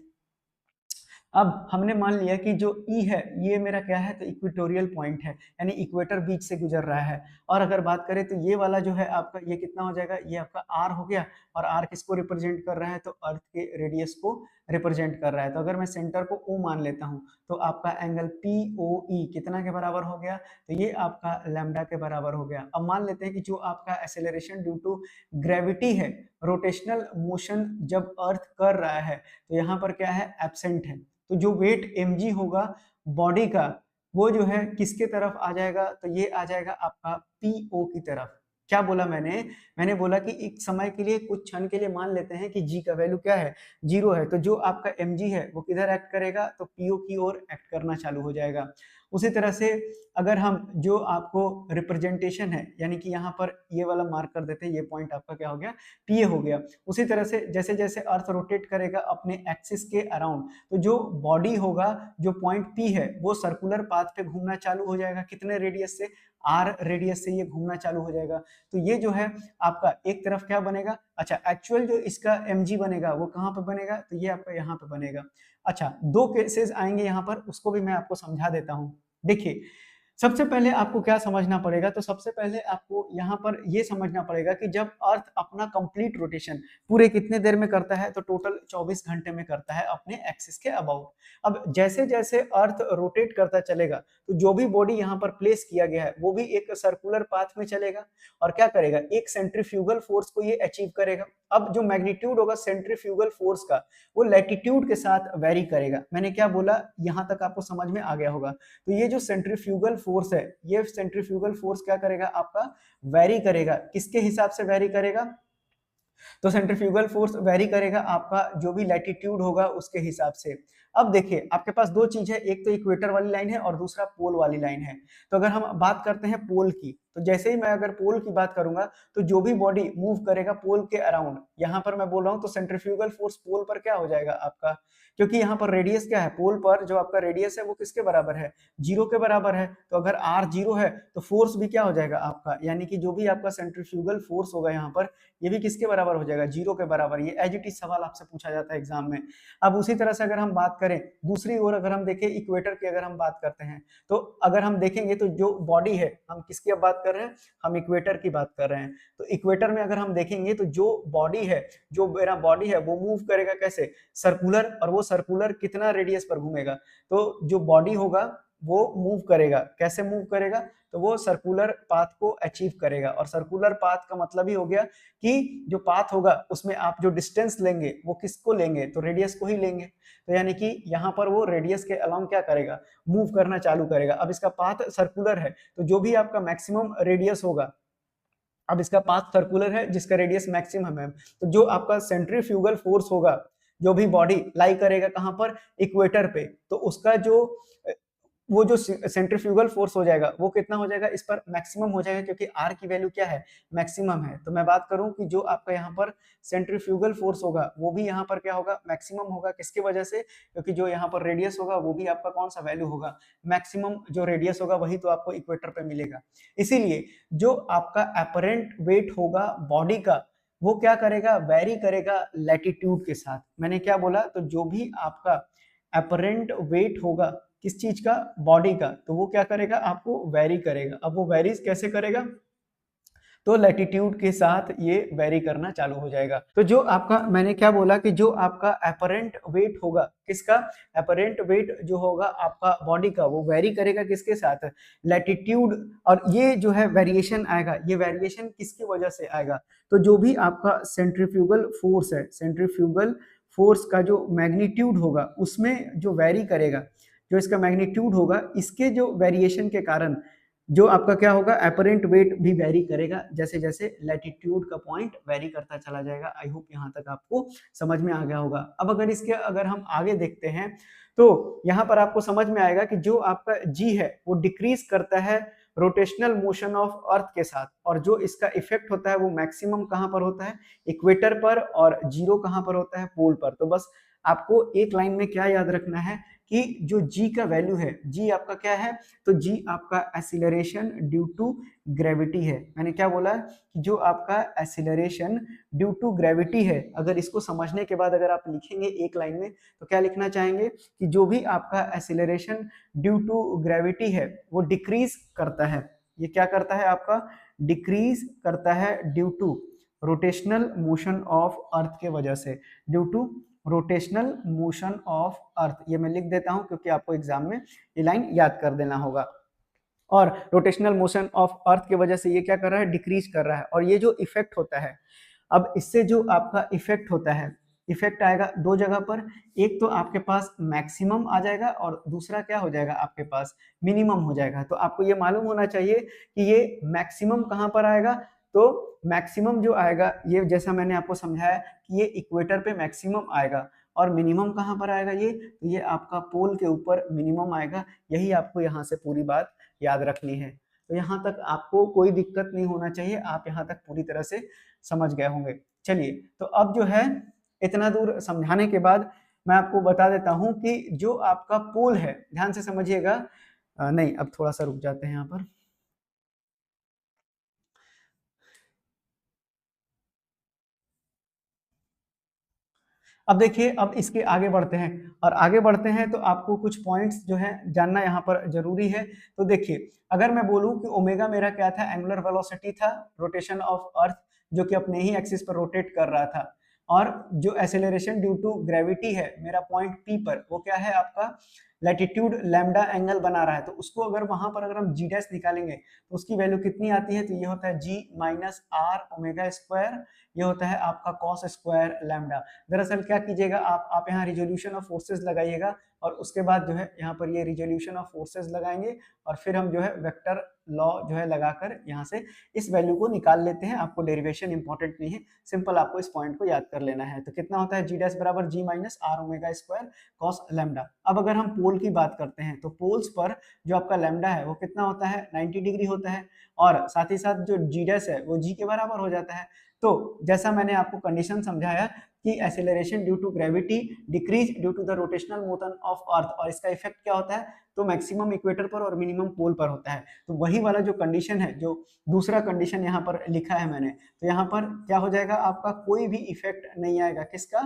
अब हमने मान लिया कि जो ई है ये मेरा क्या है, तो इक्वेटोरियल पॉइंट है, यानी इक्वेटर बीच से गुजर रहा है। और अगर बात करें तो ये वाला जो है आपका, ये कितना हो जाएगा, ये आपका आर हो गया। और आर किसको रिप्रेजेंट कर रहा है, तो अर्थ के रेडियस को रिप्रेजेंट कर रहा है। तो अगर मैं सेंटर को ओ मान लेता हूं, तो आपका एंगल पी ओ ई कितना के बराबर हो गया, तो ये आपका लैम्डा के बराबर हो गया। अब मान लेते हैं कि जो आपका एक्सेलरेशन ड्यू टू ग्रेविटी है, रोटेशनल मोशन जब अर्थ कर रहा है, तो यहाँ पर क्या है, एब्सेंट है। तो जो वेट mg होगा बॉडी का, वो जो है किसके तरफ आ जाएगा, तो ये आ जाएगा आपका पीओ की तरफ। क्या बोला मैंने बोला कि एक समय के लिए, कुछ क्षण के लिए मान लेते हैं कि g का वैल्यू क्या है, 0 है, तो जो आपका mg है वो किधर एक्ट करेगा, तो पीओ की ओर एक्ट करना चालू हो जाएगा। उसी तरह से अगर हम जो आपको रिप्रेजेंटेशन है, यानी कि यहाँ पर ये वाला मार्क कर देते हैं, ये पॉइंट आपका क्या हो गया, पीए हो गया। उसी तरह से जैसे जैसे अर्थ रोटेट करेगा अपने एक्सिस के अराउंड, तो जो बॉडी होगा, जो पॉइंट पी है, वो सर्कुलर पाथ पे घूमना चालू हो जाएगा। कितने रेडियस से, आर रेडियस से ये घूमना चालू हो जाएगा। तो ये जो है आपका एक तरफ क्या बनेगा, अच्छा एक्चुअल जो इसका mg बनेगा वो कहाँ पे बनेगा, तो ये आपका यहाँ पे बनेगा। अच्छा, दो केसेस आएंगे यहाँ पर, उसको भी मैं आपको समझा देता हूँ। देखिए, सबसे पहले आपको क्या समझना पड़ेगा, तो सबसे पहले आपको यहाँ पर ये समझना पड़ेगा कि जब अर्थ अपना कंप्लीट रोटेशन पूरे कितने देर में करता है, तो टोटल 24 घंटे में करता है अपने एक्सिस के अबाउट। अब जैसे जैसे अर्थ रोटेट करता चलेगा, तो जो भी बॉडी यहाँ पर प्लेस किया गया है वो भी एक सर्कुलर पाथ में चलेगा और क्या करेगा, एक सेंट्रीफ्यूगल फोर्स को ये अचीव करेगा। अब जो मैग्नीट्यूड होगा सेंट्रीफ्यूगल फोर्स का, वो लैटिट्यूड के साथ वेरी करेगा। मैंने क्या बोला, यहाँ तक आपको समझ में आ गया होगा। तो ये जो सेंट्रीफ्यूगल फोर्स है, ये सेंट्रीफ्यूगल फोर्स क्या करेगा, आपका वेरी करेगा। किसके हिसाब से वेरी करेगा, तो सेंट्रीफ्यूगल फोर्स वेरी करेगा आपका जो भी लैटिट्यूड होगा उसके हिसाब से। अब देखिए, आपके पास दो चीज है, एक तो इक्वेटर वाली लाइन है और दूसरा पोल वाली लाइन है। तो अगर हम बात करते हैं पोल की, तो जैसे ही मैं अगर पोल की बात करूंगा, तो जो भी बॉडी मूव करेगा पोल के अराउंड, यहाँ पर मैं बोल रहा हूँ, तो सेंट्रीफ्यूगल फोर्स पोल पर क्या हो जाएगा आपका, क्योंकि यहाँ पर रेडियस क्या है, पोल पर जो आपका रेडियस है वो किसके बराबर है, 0 के बराबर है। तो अगर r 0 है तो फोर्स भी क्या हो जाएगा आपका, यानी कि जो भी आपका सेंट्रीफ्यूगल फोर्स होगा यहाँ पर, ये भी किसके बराबर हो जाएगा, 0 के बराबर। ये एज इट इज सवाल आपसे पूछा जाता है एग्जाम में। अब उसी तरह से अगर हम बात करें दूसरी ओर, अगर हम देखें इक्वेटर की अगर हम बात करते हैं, तो अगर हम देखेंगे तो जो बॉडी है, हम किसकी अब बात कर रहे हैं, हम इक्वेटर की बात कर रहे हैं। तो इक्वेटर में अगर हम देखेंगे तो जो बॉडी है, जो मेरा बॉडी है, वो मूव करेगा कैसे, सर्कुलर, और वो सर्कुलर कितना रेडियस पर घूमेगा, तो जो बॉडी होगा वो मूव करेगा, कैसे मूव करेगा, तो वो सर्कुलर पाथ को अचीव करेगा। और सर्कुलर पाथ का मतलब ही हो गया कि जो पाथ होगा उसमें आप जो डिस्टेंस लेंगे वो किसको लेंगे, तो रेडियस को ही लेंगे। तो यानी कि यहाँ पर वो रेडियस के अलोंग क्या करेगा, मूव करना चालू करेगा। अब इसका पाथ सर्कुलर है, तो जो भी आपका मैक्सिमम रेडियस होगा, अब इसका पाथ सर्कुलर है जिसका रेडियस मैक्सिमम है, तो जो आपका सेंट्रीफ्यूगल फोर्स होगा, जो भी बॉडी लाई करेगा कहां पर, इक्वेटर पे, तो उसका जो वो जो सेंट्रीफ्यूगल फोर्स हो जाएगा वो कितना हो जाएगा, इस पर मैक्सिमम हो जाएगा, क्योंकि आर की वैल्यू क्या है, मैक्सिमम है। तो मैं बात करूं कि जो आपका यहाँ पर सेंट्रीफ्यूगल फोर्स होगा वो भी यहाँ पर क्या होगा, मैक्सिमम होगा। किसकी वजह से, क्योंकि जो यहाँ पर रेडियस होगा वो भी आपका कौन सा वैल्यू होगा, मैक्सिमम जो रेडियस होगा वही तो आपको इक्वेटर पे मिलेगा। इसीलिए जो आपका अपरेंट वेट होगा बॉडी का, वो क्या करेगा, वेरी करेगा लैटिट्यूड के साथ। मैंने क्या बोला, तो जो भी आपका अपरेंट वेट होगा किस चीज का, बॉडी का, तो वो क्या करेगा, आपको वेरी करेगा। अब वो वेरीज कैसे करेगा, तो लैटिट्यूड के साथ ये वेरी करना चालू हो जाएगा। तो जो आपका, मैंने क्या बोला कि जो आपका अपरेंट वेट होगा, किसका, अपरेंट वेट जो होगा आपका बॉडी का, वो वेरी करेगा किसके साथ, लैटिट्यूड। और ये जो है वेरिएशन आएगा, ये वेरिएशन किसकी वजह से आएगा, तो जो भी आपका सेंट्रीफ्यूगल फोर्स है, सेंट्रीफ्यूगल फोर्स का जो मैग्नीट्यूड होगा उसमें जो वेरी करेगा, जो इसका मैग्नीट्यूड होगा, इसके जो वेरिएशन के कारण जो आपका क्या होगा, अपरेंट वेट भी वेरी करेगा, जैसे जैसे लैटिट्यूड का पॉइंट वेरी करता चला जाएगा। आई होप यहाँ तक आपको समझ में आ गया होगा। अब अगर हम आगे देखते हैं, तो यहाँ पर आपको समझ में आएगा कि जो आपका जी है वो डिक्रीज करता है रोटेशनल मोशन ऑफ अर्थ के साथ, और जो इसका इफेक्ट होता है वो मैक्सिमम कहाँ पर होता है, इक्वेटर पर, और जीरो कहाँ पर होता है, पोल पर। तो बस आपको एक लाइन में क्या याद रखना है, कि जो g का वैल्यू है, g आपका क्या है, तो g आपका एक्सीलरेशन ड्यू टू ग्रेविटी है। मैंने क्या बोला कि जो आपका एक्सीलरेशन ड्यू टू ग्रेविटी है, अगर इसको समझने के बाद अगर आप लिखेंगे एक लाइन में तो क्या लिखना चाहेंगे कि जो भी आपका एक्सीलरेशन ड्यू टू ग्रेविटी है वो डिक्रीज करता है। ये क्या करता है, आपका डिक्रीज करता है due to rotational motion of earth के वजह से, due to rotational motion of earth. ये मैं लिख देता हूं क्योंकि आपको एग्जाम में ये लाइन याद कर देना होगा। और रोटेशनल मोशन ऑफ अर्थ की वजह से ये क्या कर रहा है, डिक्रीज कर रहा है। और ये जो इफेक्ट होता है, अब इससे जो आपका इफेक्ट होता है, इफेक्ट आएगा दो जगह पर, एक तो आपके पास मैक्सिमम आ जाएगा और दूसरा क्या हो जाएगा, आपके पास मिनिमम हो जाएगा। तो आपको ये मालूम होना चाहिए कि ये मैक्सिमम कहां पर आएगा, तो मैक्सिमम जो आएगा ये जैसा मैंने आपको समझाया कि ये इक्वेटर पे मैक्सिमम आएगा, और मिनिमम कहां पर आएगा, ये तो ये आपका पोल के ऊपर मिनिमम आएगा। यही आपको यहाँ से पूरी बात याद रखनी है। तो यहाँ तक आपको कोई दिक्कत नहीं होना चाहिए, आप यहाँ तक पूरी तरह से समझ गए होंगे। चलिए, तो अब जो है इतना दूर समझाने के बाद मैं आपको बता देता हूं कि जो आपका पोल है, ध्यान से समझिएगा। नहीं, अब थोड़ा सा रुक जाते हैं यहाँ पर। अब देखिए, अब इसके आगे बढ़ते हैं, और आगे बढ़ते हैं तो आपको कुछ पॉइंट्स जो है जानना यहाँ पर जरूरी है। तो देखिए, अगर मैं बोलूं कि ओमेगा मेरा क्या था, एंगुलर वेलोसिटी था, रोटेशन ऑफ अर्थ जो कि अपने ही एक्सिस पर रोटेट कर रहा था, और जो एक्सेलरेशन ड्यू टू ग्रेविटी है मेरा पॉइंट पी पर, वो क्या है आपका लैटिट्यूड लैम्डा एंगल बना रहा है। तो उसको अगर वहां पर अगर हम जी डैश निकालेंगे तो उसकी वैल्यू कितनी आती है, तो ये होता है जी माइनस आर ओमेगा स्क्वायर, ये होता है आपका कॉस स्क्वायर लैम्डा। दरअसल क्या कीजिएगा, आप यहाँ रिजोल्यूशन ऑफ फोर्सेस लगाइएगा, और उसके बाद जो है यहाँ पर ये रिजोल्यूशन ऑफ फोर्सेस लगाएंगे, और फिर हम जो है वेक्टर लॉ जो है लगाकर यहाँ से इस वैल्यू को निकाल लेते हैं। आपको डेरिवेशन इंपॉर्टेंट नहीं है, सिंपल आपको इस पॉइंट को याद कर लेना है। तो कितना होता है, जी डैश बराबर G minus R omega square cos lambda. अब अगर हम पोल की बात करते हैं तो पोल्स पर जो आपका लैम्डा है वो कितना होता है, 90 डिग्री होता है, और साथ ही साथ जो जी डैश है वो जी के बराबर हो जाता है। तो जैसा मैंने आपको कंडीशन समझाया कि acceleration due to gravity decrease due to the rotational motion of earth, और इसका इफेक्ट क्या होता है, तो मैक्सिमम इक्वेटर पर और मिनिमम पोल पर होता है। तो वही वाला जो कंडीशन है, जो दूसरा कंडीशन यहाँ पर लिखा है मैंने, तो यहाँ पर क्या हो जाएगा, आपका कोई भी इफेक्ट नहीं आएगा, किसका,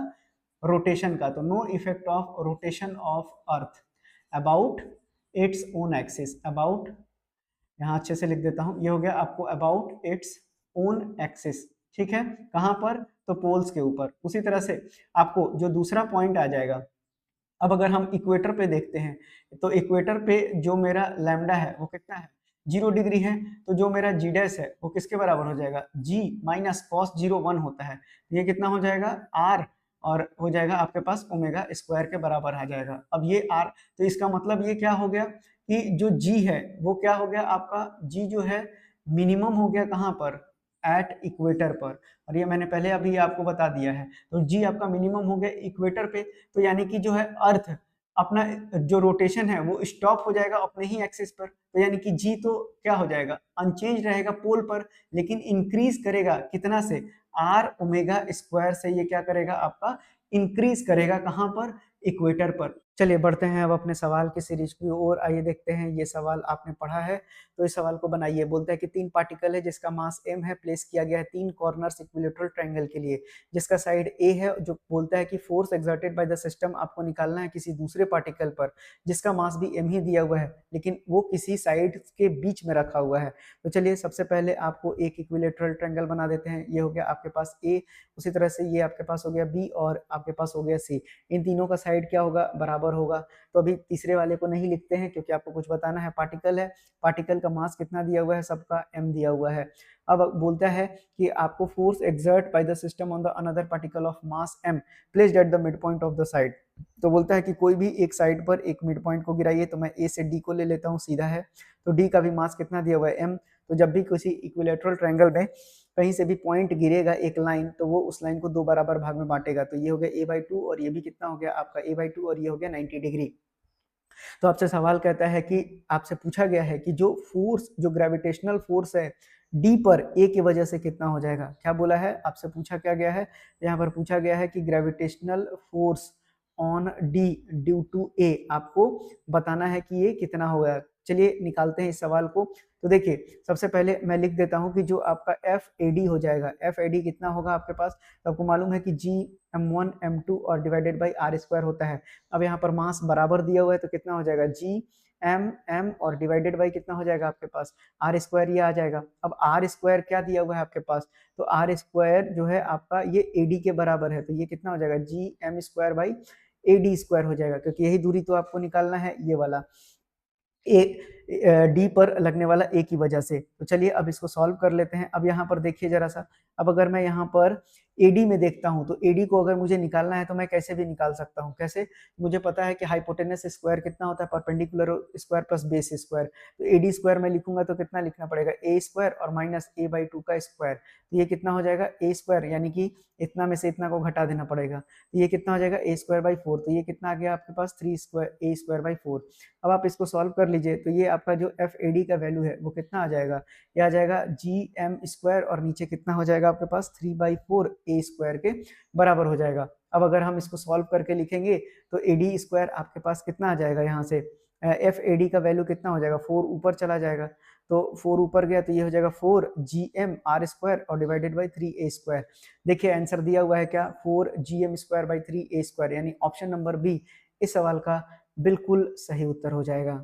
रोटेशन का। तो no effect of rotation of earth about its own axis, about, यहाँ अच्छे से लिख देता हूँ, ये हो गया आपको अबाउट इट्स ओन एक्सिस। ठीक है, कहाँ पर, तो पोल्स के ऊपर। उसी तरह से आपको जो दूसरा पॉइंट आ जाएगा, अब अगर हम इक्वेटर पे देखते हैं तो इक्वेटर पे जो मेरा लैम्डा है वो कितना है, 0 डिग्री है। तो जो मेरा जी डैश है वो किसके बराबर हो जाएगा, जी माइनस कॉस 0 1 होता है, तो ये कितना हो जाएगा, आर, और हो जाएगा आपके पास ओमेगा स्क्वायर के बराबर आ जाएगा। अब ये आर, तो इसका मतलब ये क्या हो गया कि जो जी है वो क्या हो गया, आपका जी जो है मिनिमम हो गया कहाँ पर, एट इक्वेटर पर, और ये मैंने पहले अभी आपको बता दिया है। तो जी आपका मिनिमम हो गया इक्वेटर पे, तो यानी कि जो है अर्थ अपना जो रोटेशन है वो स्टॉप हो जाएगा अपने ही एक्सिस पर। तो यानी कि जी तो क्या हो जाएगा, अनचेंज रहेगा पोल पर, लेकिन इंक्रीज करेगा कितना से, आर ओमेगा स्क्वायर से। ये क्या करेगा, आपका इंक्रीज करेगा कहाँ पर, इक्वेटर पर। चलिए बढ़ते हैं अब अपने सवाल की सीरीज की ओर। आइए देखते हैं, ये सवाल आपने पढ़ा है तो इस सवाल को बनाइए। बोलता है कि 3 पार्टिकल है जिसका मास m है, प्लेस किया गया है 3 कॉर्नर्स इक्विलेटरल ट्रायंगल के लिए, जिसका साइड a है। जो बोलता है कि force exerted by the system आपको निकालना है किसी दूसरे पार्टिकल पर जिसका मास भी m ही दिया हुआ है, लेकिन वो किसी साइड के बीच में रखा हुआ है। तो चलिए सबसे पहले आपको एक इक्विलेटरल ट्रायंगल बना देते हैं। ये हो गया आपके पास a, उसी तरह से ये आपके पास हो गया b, और आपके पास हो गया c। इन तीनों का साइड क्या होगा, बराबर होगा। तो अभी तीसरे वाले को नहीं लिखते हैं क्योंकि आपको कुछ बताना है। पार्टिकल है, पार्टिकल का मास कितना दिया हुआ है, सबका m दिया हुआ है। अब बोलता है कि आपको force exert by the system on the another particle of mass m placed at the mid point of the side. तो बोलता है कि कोई भी एक साइड पर एक मिड पॉइंट को गिराइए। तो मैं a से d को ले लेता हूँ, सीधा है। तो d का भी मास कितना दिया हुआ है, m। तो जब भी किसी इक्विलेटरल ट्रायंगल में कहीं से भी पॉइंट गिरेगा एक लाइन, तो वो उस लाइन को 2 बराबर भाग में बांटेगा। तो ये हो गया a/2, और ये भी कितना हो गया आपका a/2, और ये हो गया 90 डिग्री। तो आपसे सवाल कहता है कि आपसे पूछा गया है कि जो फोर्स, जो ग्रेविटेशनल फोर्स है डी पर ए की वजह से कितना हो जाएगा। क्या बोला है, आपसे पूछा क्या गया है, यहाँ पर पूछा गया है कि gravitational force on D due to A, आपको बताना है कि ये कितना होगा। चलिए निकालते हैं इस सवाल को। तो देखिए सबसे पहले मैं लिख देता हूं कि जो आपका एफ ए डी हो जाएगा, एफ ए डी कितना होगा आपके पास, तो आपको मालूम है कि जी M1 M2 और डिवाइडेड बाई आर स्क्वायर होता है। अब यहाँ पर मास बराबर दिया हुआ है तो कितना हो जाएगा, जी एम और डिवाइडेड बाई कितना हो जाएगा आपके पास आर स्क्वायर, ये आ जाएगा। अब आर स्क्वायर क्या दिया हुआ है आपके पास, तो आर स्क्वायर जो है आपका ये ए डी के बराबर है, तो ये कितना हो जाएगा, G M square by A D square हो जाएगा, क्योंकि यही दूरी तो आपको निकालना है, ये वाला ए डी पर लगने वाला ए की वजह से। तो चलिए अब इसको सॉल्व कर लेते हैं। अब यहाँ पर देखिए जरा सा, अब अगर मैं यहाँ पर एडी में देखता हूँ तो एडी को अगर मुझे निकालना है तो मैं कैसे भी निकाल सकता हूँ। कैसे, मुझे पता है कि हाइपोटेनस स्क्वायर कितना होता है, perpendicular square plus base square. तो एडी स्क्वायर में लिखूंगा तो कितना लिखना पड़ेगा, ए स्क्वायर और माइनस ए बाई टू का स्क्वायर, तो ये कितना हो जाएगा ए स्क्वायर, यानी कि इतना में से इतना को घटा देना पड़ेगा, तो ये कितना हो जाएगा ए स्क्वायर बाई फोर, तो ये कितना आ गया आपके पास three square A square by four. अब आप इसको सॉल्व कर लीजिए तो ये आपका जो एफ ए डी का वैल्यू है वो कितना आ जाएगा, ये आ जाएगा जी एम स्क्वायर और नीचे कितना हो जाएगा आपके पास three by four A square के बराबर हो जाएगा। अब अगर हम इसको सॉल्व करके लिखेंगे तो ए डी स्क्वायर आपके पास कितना आ जाएगा, यहाँ से एफ ए डी का वैल्यू कितना हो जाएगा, फोर ऊपर चला जाएगा, तो फोर ऊपर गया तो ये हो जाएगा four G M R square और divided by three A square. देखिए आंसर दिया हुआ है क्या, four G M square by three A square, यानी ऑप्शन नंबर बी इस सवाल का बिल्कुल सही उत्तर हो जाएगा।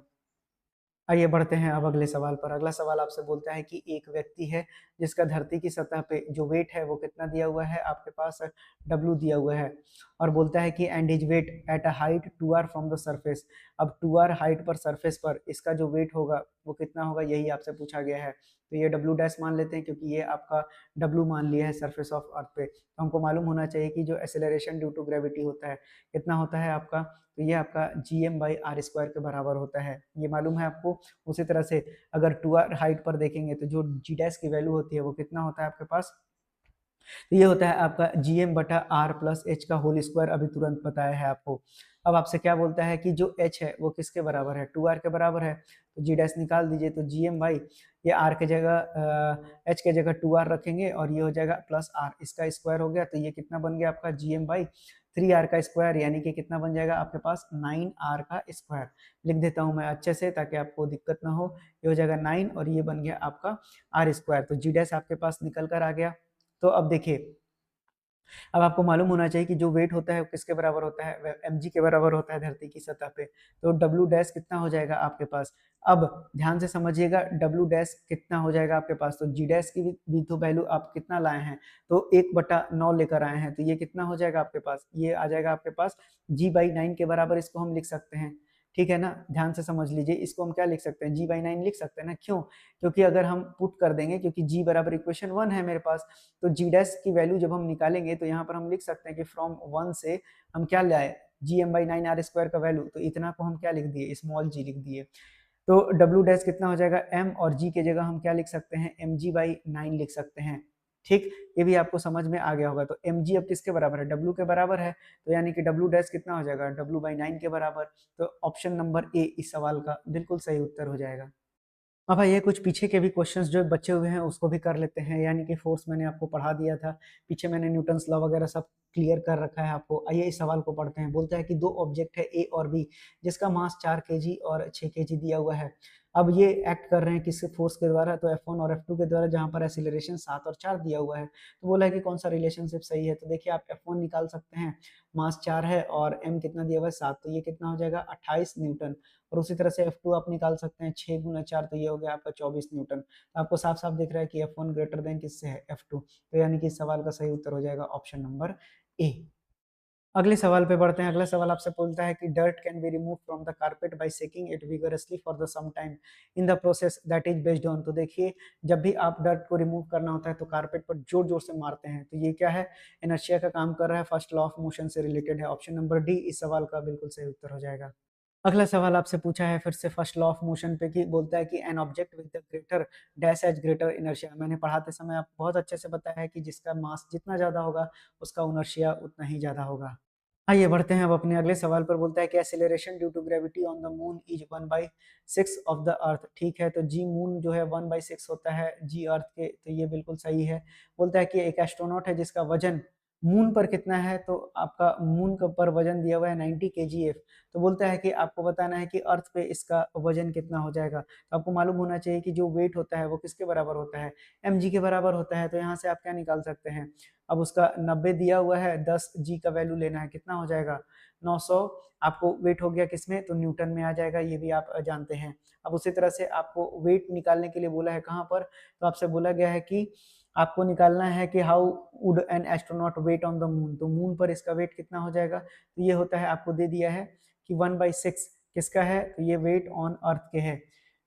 आइए बढ़ते हैं अब अगले सवाल पर। अगला सवाल आपसे बोलता है कि एक व्यक्ति है जिसका धरती की सतह पे जो वेट है वो कितना दिया हुआ है आपके पास, डब्ल्यू दिया हुआ है, और बोलता है कि and is weight at a height 2r from the surface. अब 2r हाइट पर सरफेस पर इसका जो वेट होगा वो कितना होगा, यही आपसे पूछा गया है। तो ये डब्ल्यू डैश मान लेते हैं क्योंकि ये आपका डब्ल्यू मान लिया है सरफेस ऑफ अर्थ पे। तो हमको मालूम होना चाहिए कि जो एसेलरेशन ड्यू टू ग्रेविटी होता है कितना होता है आपका, तो ये आपका G M by R square के बराबर होता है, ये मालूम है आपको। उसी तरह से अगर 2r हाइट पर देखेंगे तो जो जी डैश की वैल्यू होती है वो कितना होता है आपके पास, तो ये होता है आपका जी एम बटा आर प्लस एच का होल स्क्वायर, अभी तुरंत बताया है आपको। अब आपसे क्या बोलता है कि जो एच है वो किसके बराबर है, 2r के बराबर है, तो जी डैश निकाल दीजिए, तो जी एम बाई ये आर के जगह एच के जगह 2r रखेंगे और ये हो जाएगा प्लस आर, इसका स्क्वायर हो गया, तो ये कितना बन गया आपका जी एम बाई 3r का स्क्वायर, यानी कि कितना बन जाएगा आपके पास 9r का स्क्वायर। लिख देता हूं मैं अच्छे से ताकि आपको दिक्कत ना हो, ये हो जाएगा 9 और ये बन गया आपका आर स्क्वायर, तो जी डैश आपके पास निकल कर आ गया। तो अब देखिए, अब आपको मालूम होना चाहिए कि जो वेट होता है वो किसके बराबर होता है, mg के बराबर होता है धरती की सतह पे, तो डब्ल्यू डैश कितना हो जाएगा आपके पास। अब ध्यान से समझिएगा, डब्ल्यू डैश कितना हो जाएगा आपके पास, तो जी डैश की भी तो वैल्यू आप कितना लाए हैं, तो 1/9 लेकर आए हैं, तो ये कितना हो जाएगा आपके पास, ये आ जाएगा आपके पास जी बाई 9 के बराबर, इसको हम लिख सकते हैं। ठीक है ना, ध्यान से समझ लीजिए, इसको हम क्या लिख सकते हैं, जी बाई 9 लिख सकते हैं ना, क्यों, क्योंकि अगर हम पुट कर देंगे, क्योंकि जी बराबर इक्वेशन 1 है मेरे पास, तो जी डैश की वैल्यू जब हम निकालेंगे तो यहाँ पर हम लिख सकते हैं कि फ्रॉम 1 से हम क्या लाए, G M by 9 R square का वैल्यू, तो इतना को हम क्या लिख दिए, स्मॉल जी लिख दिए, तो डब्ल्यू डैश कितना हो जाएगा, एम और जी के जगह हम क्या लिख सकते हैं, एम जी बाई 9 लिख सकते हैं। ठीक, ये भी आपको समझ में आ गया होगा। तो एम जी अब किसके बराबर है, डब्ल्यू के बराबर है, तो यानी कि डब्ल्यू डैश कितना हो जाएगा, डब्ल्यू बाई 9 के बराबर। तो ऑप्शन नंबर ए इस सवाल का बिल्कुल सही उत्तर हो जाएगा। अब भाई ये कुछ पीछे के भी क्वेश्चंस जो बचे हुए हैं उसको भी कर लेते हैं, यानी कि फोर्स मैंने आपको पढ़ा दिया था, पीछे मैंने न्यूटन्स लॉ वगैरह सब क्लियर कर रखा है आपको। आइए इस सवाल को पढ़ते हैं। बोलता है कि दो ऑब्जेक्ट है ए और बी जिसका मास 4 केजी और 6 केजी दिया हुआ है। अब ये एक्ट कर रहे हैं किसके फोर्स के द्वारा, तो F1 और F2 के द्वारा, जहां पर एक्सीलरेशन 7 और 4 दिया हुआ है। तो बोला है कि कौन सा रिलेशनशिप सही है, तो देखिए आप F1 निकाल सकते हैं, मास 4 है और m कितना दिया हुआ है 7, तो ये कितना हो जाएगा 28 न्यूटन। और उसी तरह से F2 आप निकाल सकते हैं 6 गुना 4, तो ये हो गया आपका 24 न्यूटन। तो आपको साफ साफ दिख रहा है कि F1 ग्रेटर देन किससे है, F2, तो यानी कि इस सवाल का सही उत्तर हो जाएगा ऑप्शन नंबर ए। अगले सवाल पे बढ़ते हैं। अगला सवाल आपसे बोलता है कि dirt can be remove from the carpet by shaking it vigorously for the some time in the process that is based on. तो देखिए जब भी आप डर्ट को रिमूव करना होता है तो कारपेट पर जोर जोर से मारते हैं, तो ये क्या है, इनर्शिया का काम कर रहा है, फर्स्ट लॉ ऑफ मोशन से रिलेटेड है। ऑप्शन नंबर डी इस सवाल का बिल्कुल सही उत्तर हो जाएगा। अगला सवाल आपसे पूछा है फिर से फर्स्ट लॉ ऑफ मोशन पे, कि बोलता है कि an object with the greater dash as greater inertia. मैंने पढ़ाते समय आपको बहुत अच्छे से बताया है कि जिसका मास जितना ज्यादा होगा उसका इनर्शिया उतना ही ज्यादा होगा। आइए बढ़ते हैं अब अपने अगले सवाल पर। बोलता है कि acceleration due to gravity on the moon is 1/6 of the earth. ठीक है, तो जी मून जो है 1/6 होता है जी अर्थ के, तो ये बिल्कुल सही है। बोलता है कि एक एस्ट्रोनॉट है जिसका वजन मून पर कितना है, तो आपका मून का पर वजन दिया हुआ है 90 kgf। तो बोलता है कि आपको बताना है कि अर्थ पे इसका वजन कितना हो जाएगा। तो आपको मालूम होना चाहिए कि जो वेट होता है वो किसके बराबर होता है, mg के बराबर होता है। तो यहाँ से आप क्या निकाल सकते हैं, अब उसका 90 दिया हुआ है, 10 g का वैल्यू लेना है, कितना हो जाएगा 900। आपको वेट हो गया किसमें, तो न्यूटन में आ जाएगा, ये भी आप जानते हैं। अब उसी तरह से आपको वेट निकालने के लिए बोला है कहाँ पर, तो आपसे बोला गया है कि आपको निकालना है कि how would an astronaut weigh on the moon. तो मून पर इसका वेट कितना हो जाएगा, तो ये होता है, आपको दे दिया है कि 1/6 किसका है, तो ये वेट ऑन अर्थ के है,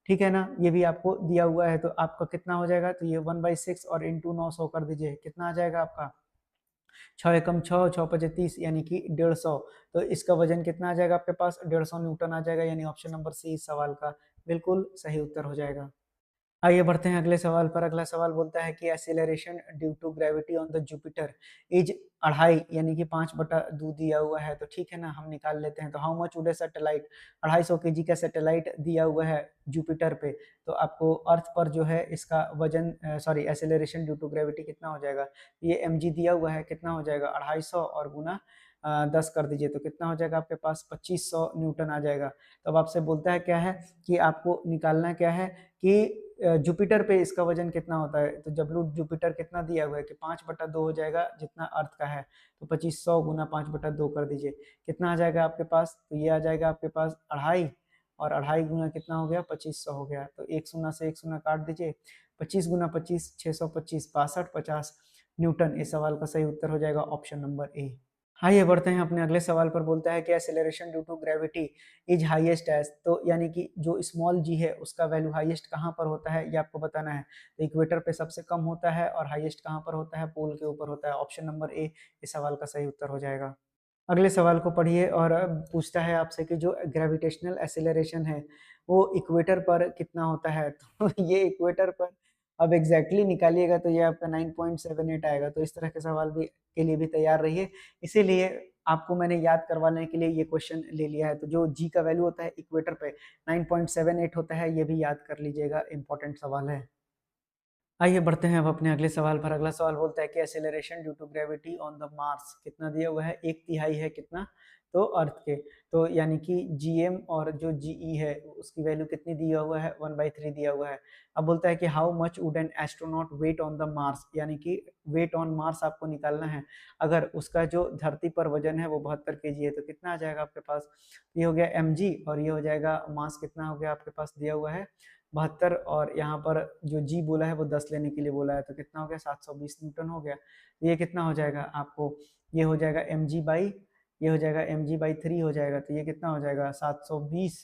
ठीक है ना, ये भी आपको दिया हुआ है। तो आपका कितना हो जाएगा, तो ये 1/6 और इंटू 900 कर दीजिए, कितना आ जाएगा आपका 6 एकम 6, 6 पचे 30 यानी कि 150। तो इसका वजन कितना आ जाएगा आपके पास, 150 न्यूटन आ जाएगा, यानी ऑप्शन नंबर सी इस सवाल का बिल्कुल सही उत्तर हो जाएगा। आइए बढ़ते हैं अगले सवाल पर। अगला सवाल बोलता है कि acceleration due to gravity on the Jupiter is 2.5 यानी कि 5/2 दिया हुआ है। तो ठीक है ना, हम निकाल लेते हैं। तो how much would a satellite, 250 KG का सैटेलाइट दिया हुआ है जुपिटर पे। तो आपको अर्थ पर जो है इसका वजन sorry acceleration due to gravity कितना हो जाएगा, ये mg दिया हुआ है, कितना हो जाएगा 250 और गुना 10 कर दीजिए, तो कितना हो जाएगा आपके पास 2500 न्यूटन आ जाएगा। तो अब आपसे बोलता है क्या है कि आपको निकालना क्या है कि जुपिटर पे इसका वजन कितना होता है। तो जब जुपिटर कितना दिया हुआ है कि 5/2 हो जाएगा जितना अर्थ का है। तो 2500 गुना 5/2 कर दीजिए, कितना आ जाएगा आपके पास, तो ये आ जाएगा आपके पास 2.5 और 2.5 गुना कितना हो गया 2500 हो गया। तो एक शून्य से एक शून्य काट दीजिए, 25 गुना 25 625 62 50 न्यूटन इस सवाल का सही उत्तर हो जाएगा ऑप्शन नंबर ए। आइए बढ़ते हैं अपने अगले सवाल पर। बोलता है कि acceleration due to gravity is highest as, तो यानी कि जो स्मॉल जी है उसका वैल्यू हाईएस्ट कहाँ पर होता है, ये आपको बताना है। तो इक्वेटर पे सबसे कम होता है और हाईएस्ट कहाँ पर होता है, पोल के ऊपर होता है। ऑप्शन नंबर ए इस सवाल का सही उत्तर हो जाएगा। अगले सवाल को पढ़िए और पूछता है आपसे कि जो ग्रेविटेशनल एक्सेलरेशन है वो इक्वेटर पर कितना होता है। तो ये इक्वेटर पर अब एग्जैक्टली निकालिएगा तो ये आपका 9.78 आएगा। तो इस तरह के सवाल भी के लिए भी तैयार रहिए, इसीलिए आपको मैंने याद करवाने के लिए ये क्वेश्चन ले लिया है। तो जो जी का वैल्यू होता है इक्वेटर पे 9.78 होता है, ये भी याद कर लीजिएगा, इंपॉर्टेंट सवाल है। आइए बढ़ते हैं अब अपने अगले सवाल पर। अगला सवाल बोलता है कि acceleration due to gravity on the Mars कितना दिया हुआ है, 1/3 है कितना, तो अर्थ के। तो यानी कि जीएम और जो जीई है उसकी वैल्यू कितनी दिया हुआ है, 1/3 दिया हुआ है। अब बोलता है कि how much would an astronaut weigh on the Mars, यानी कि वेट ऑन मार्स आपको निकालना है। अगर उसका जो धरती पर वजन है वो 72 केजी है, तो कितना आ जाएगा आपके पास, ये हो गया mg और ये हो जाएगा मास कितना हो गया आपके पास दिया हुआ है 72, और यहाँ पर जो जी बोला है वो 10 लेने के लिए बोला है। तो कितना हो गया 720 न्यूटन हो गया। तो ये कितना हो जाएगा आपको, ये हो जाएगा mg बाई, ये हो जाएगा mg/3 हो जाएगा। तो ये कितना हो जाएगा 720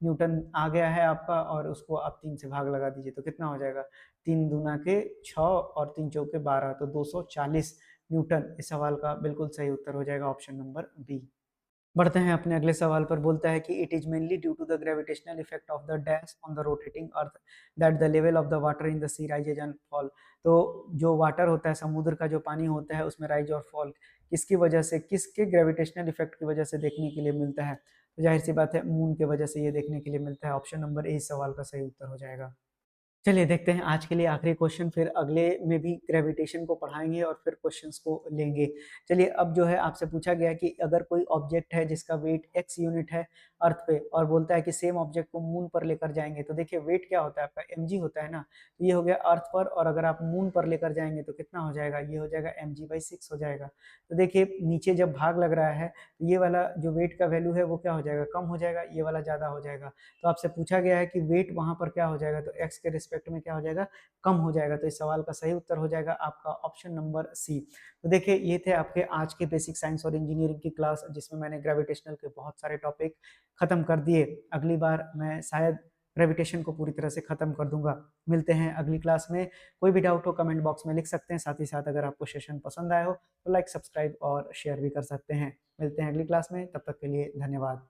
न्यूटन आ गया है आपका, और उसको आप 3 से भाग लगा दीजिए। तो कितना हो जाएगा 3 दूना के 6 और 3 चौके 12, तो 240 न्यूटन इस सवाल का बिल्कुल सही उत्तर हो जाएगा ऑप्शन नंबर बी। बढ़ते हैं अपने अगले सवाल पर। बोलता है कि it is mainly due to the gravitational effect of the dash on the rotating earth that the level of the water in the sea rises and fall. तो जो वाटर होता है, समुद्र का जो पानी होता है उसमें राइज और फॉल किसकी वजह से, किसके ग्रेविटेशनल इफेक्ट की वजह से देखने के लिए मिलता है। तो जाहिर सी बात है मून की वजह से ये देखने के लिए मिलता है। ऑप्शन नंबर ए इस सवाल का सही उत्तर हो जाएगा। चलिए देखते हैं आज के लिए आखिरी क्वेश्चन, फिर अगले में भी ग्रेविटेशन को पढ़ाएंगे और फिर क्वेश्चंस को लेंगे। चलिए अब जो है आपसे पूछा गया कि अगर कोई ऑब्जेक्ट है जिसका वेट x यूनिट है अर्थ पे, और बोलता है कि सेम ऑब्जेक्ट को मून पर लेकर जाएंगे। तो देखिए वेट क्या होता है आपका, mg होता है ना। तो ये हो गया अर्थ पर, और अगर आप मून पर लेकर जाएंगे तो कितना हो जाएगा, ये हो जाएगा mg/6 हो जाएगा। तो देखिए नीचे जब भाग लग रहा है तो ये वाला जो वेट का वैल्यू है वो क्या हो जाएगा, कम हो जाएगा, ये वाला ज्यादा हो जाएगा। तो आपसे पूछा गया है कि वेट वहां पर क्या हो जाएगा, तो x के रिस्पेक्ट में क्या हो जाएगा, कम हो जाएगा। तो इस सवाल का सही उत्तर हो जाएगा आपका ऑप्शन नंबर सी। तो देखिए ये थे आपके आज के बेसिक साइंस और इंजीनियरिंग की क्लास, जिसमें मैंने ग्रेविटेशनल के बहुत सारे टॉपिक खत्म कर दिए। अगली बार मैं शायद ग्रेविटेशन को पूरी तरह से खत्म कर दूंगा। मिलते हैं अगली क्लास में। कोई भी डाउट हो कमेंट बॉक्स में लिख सकते हैं। साथ ही साथ अगर आपको सेशन पसंद आया हो तो लाइक, सब्सक्राइब और शेयर भी कर सकते हैं। मिलते हैं अगली क्लास में, तब तक के लिए धन्यवाद।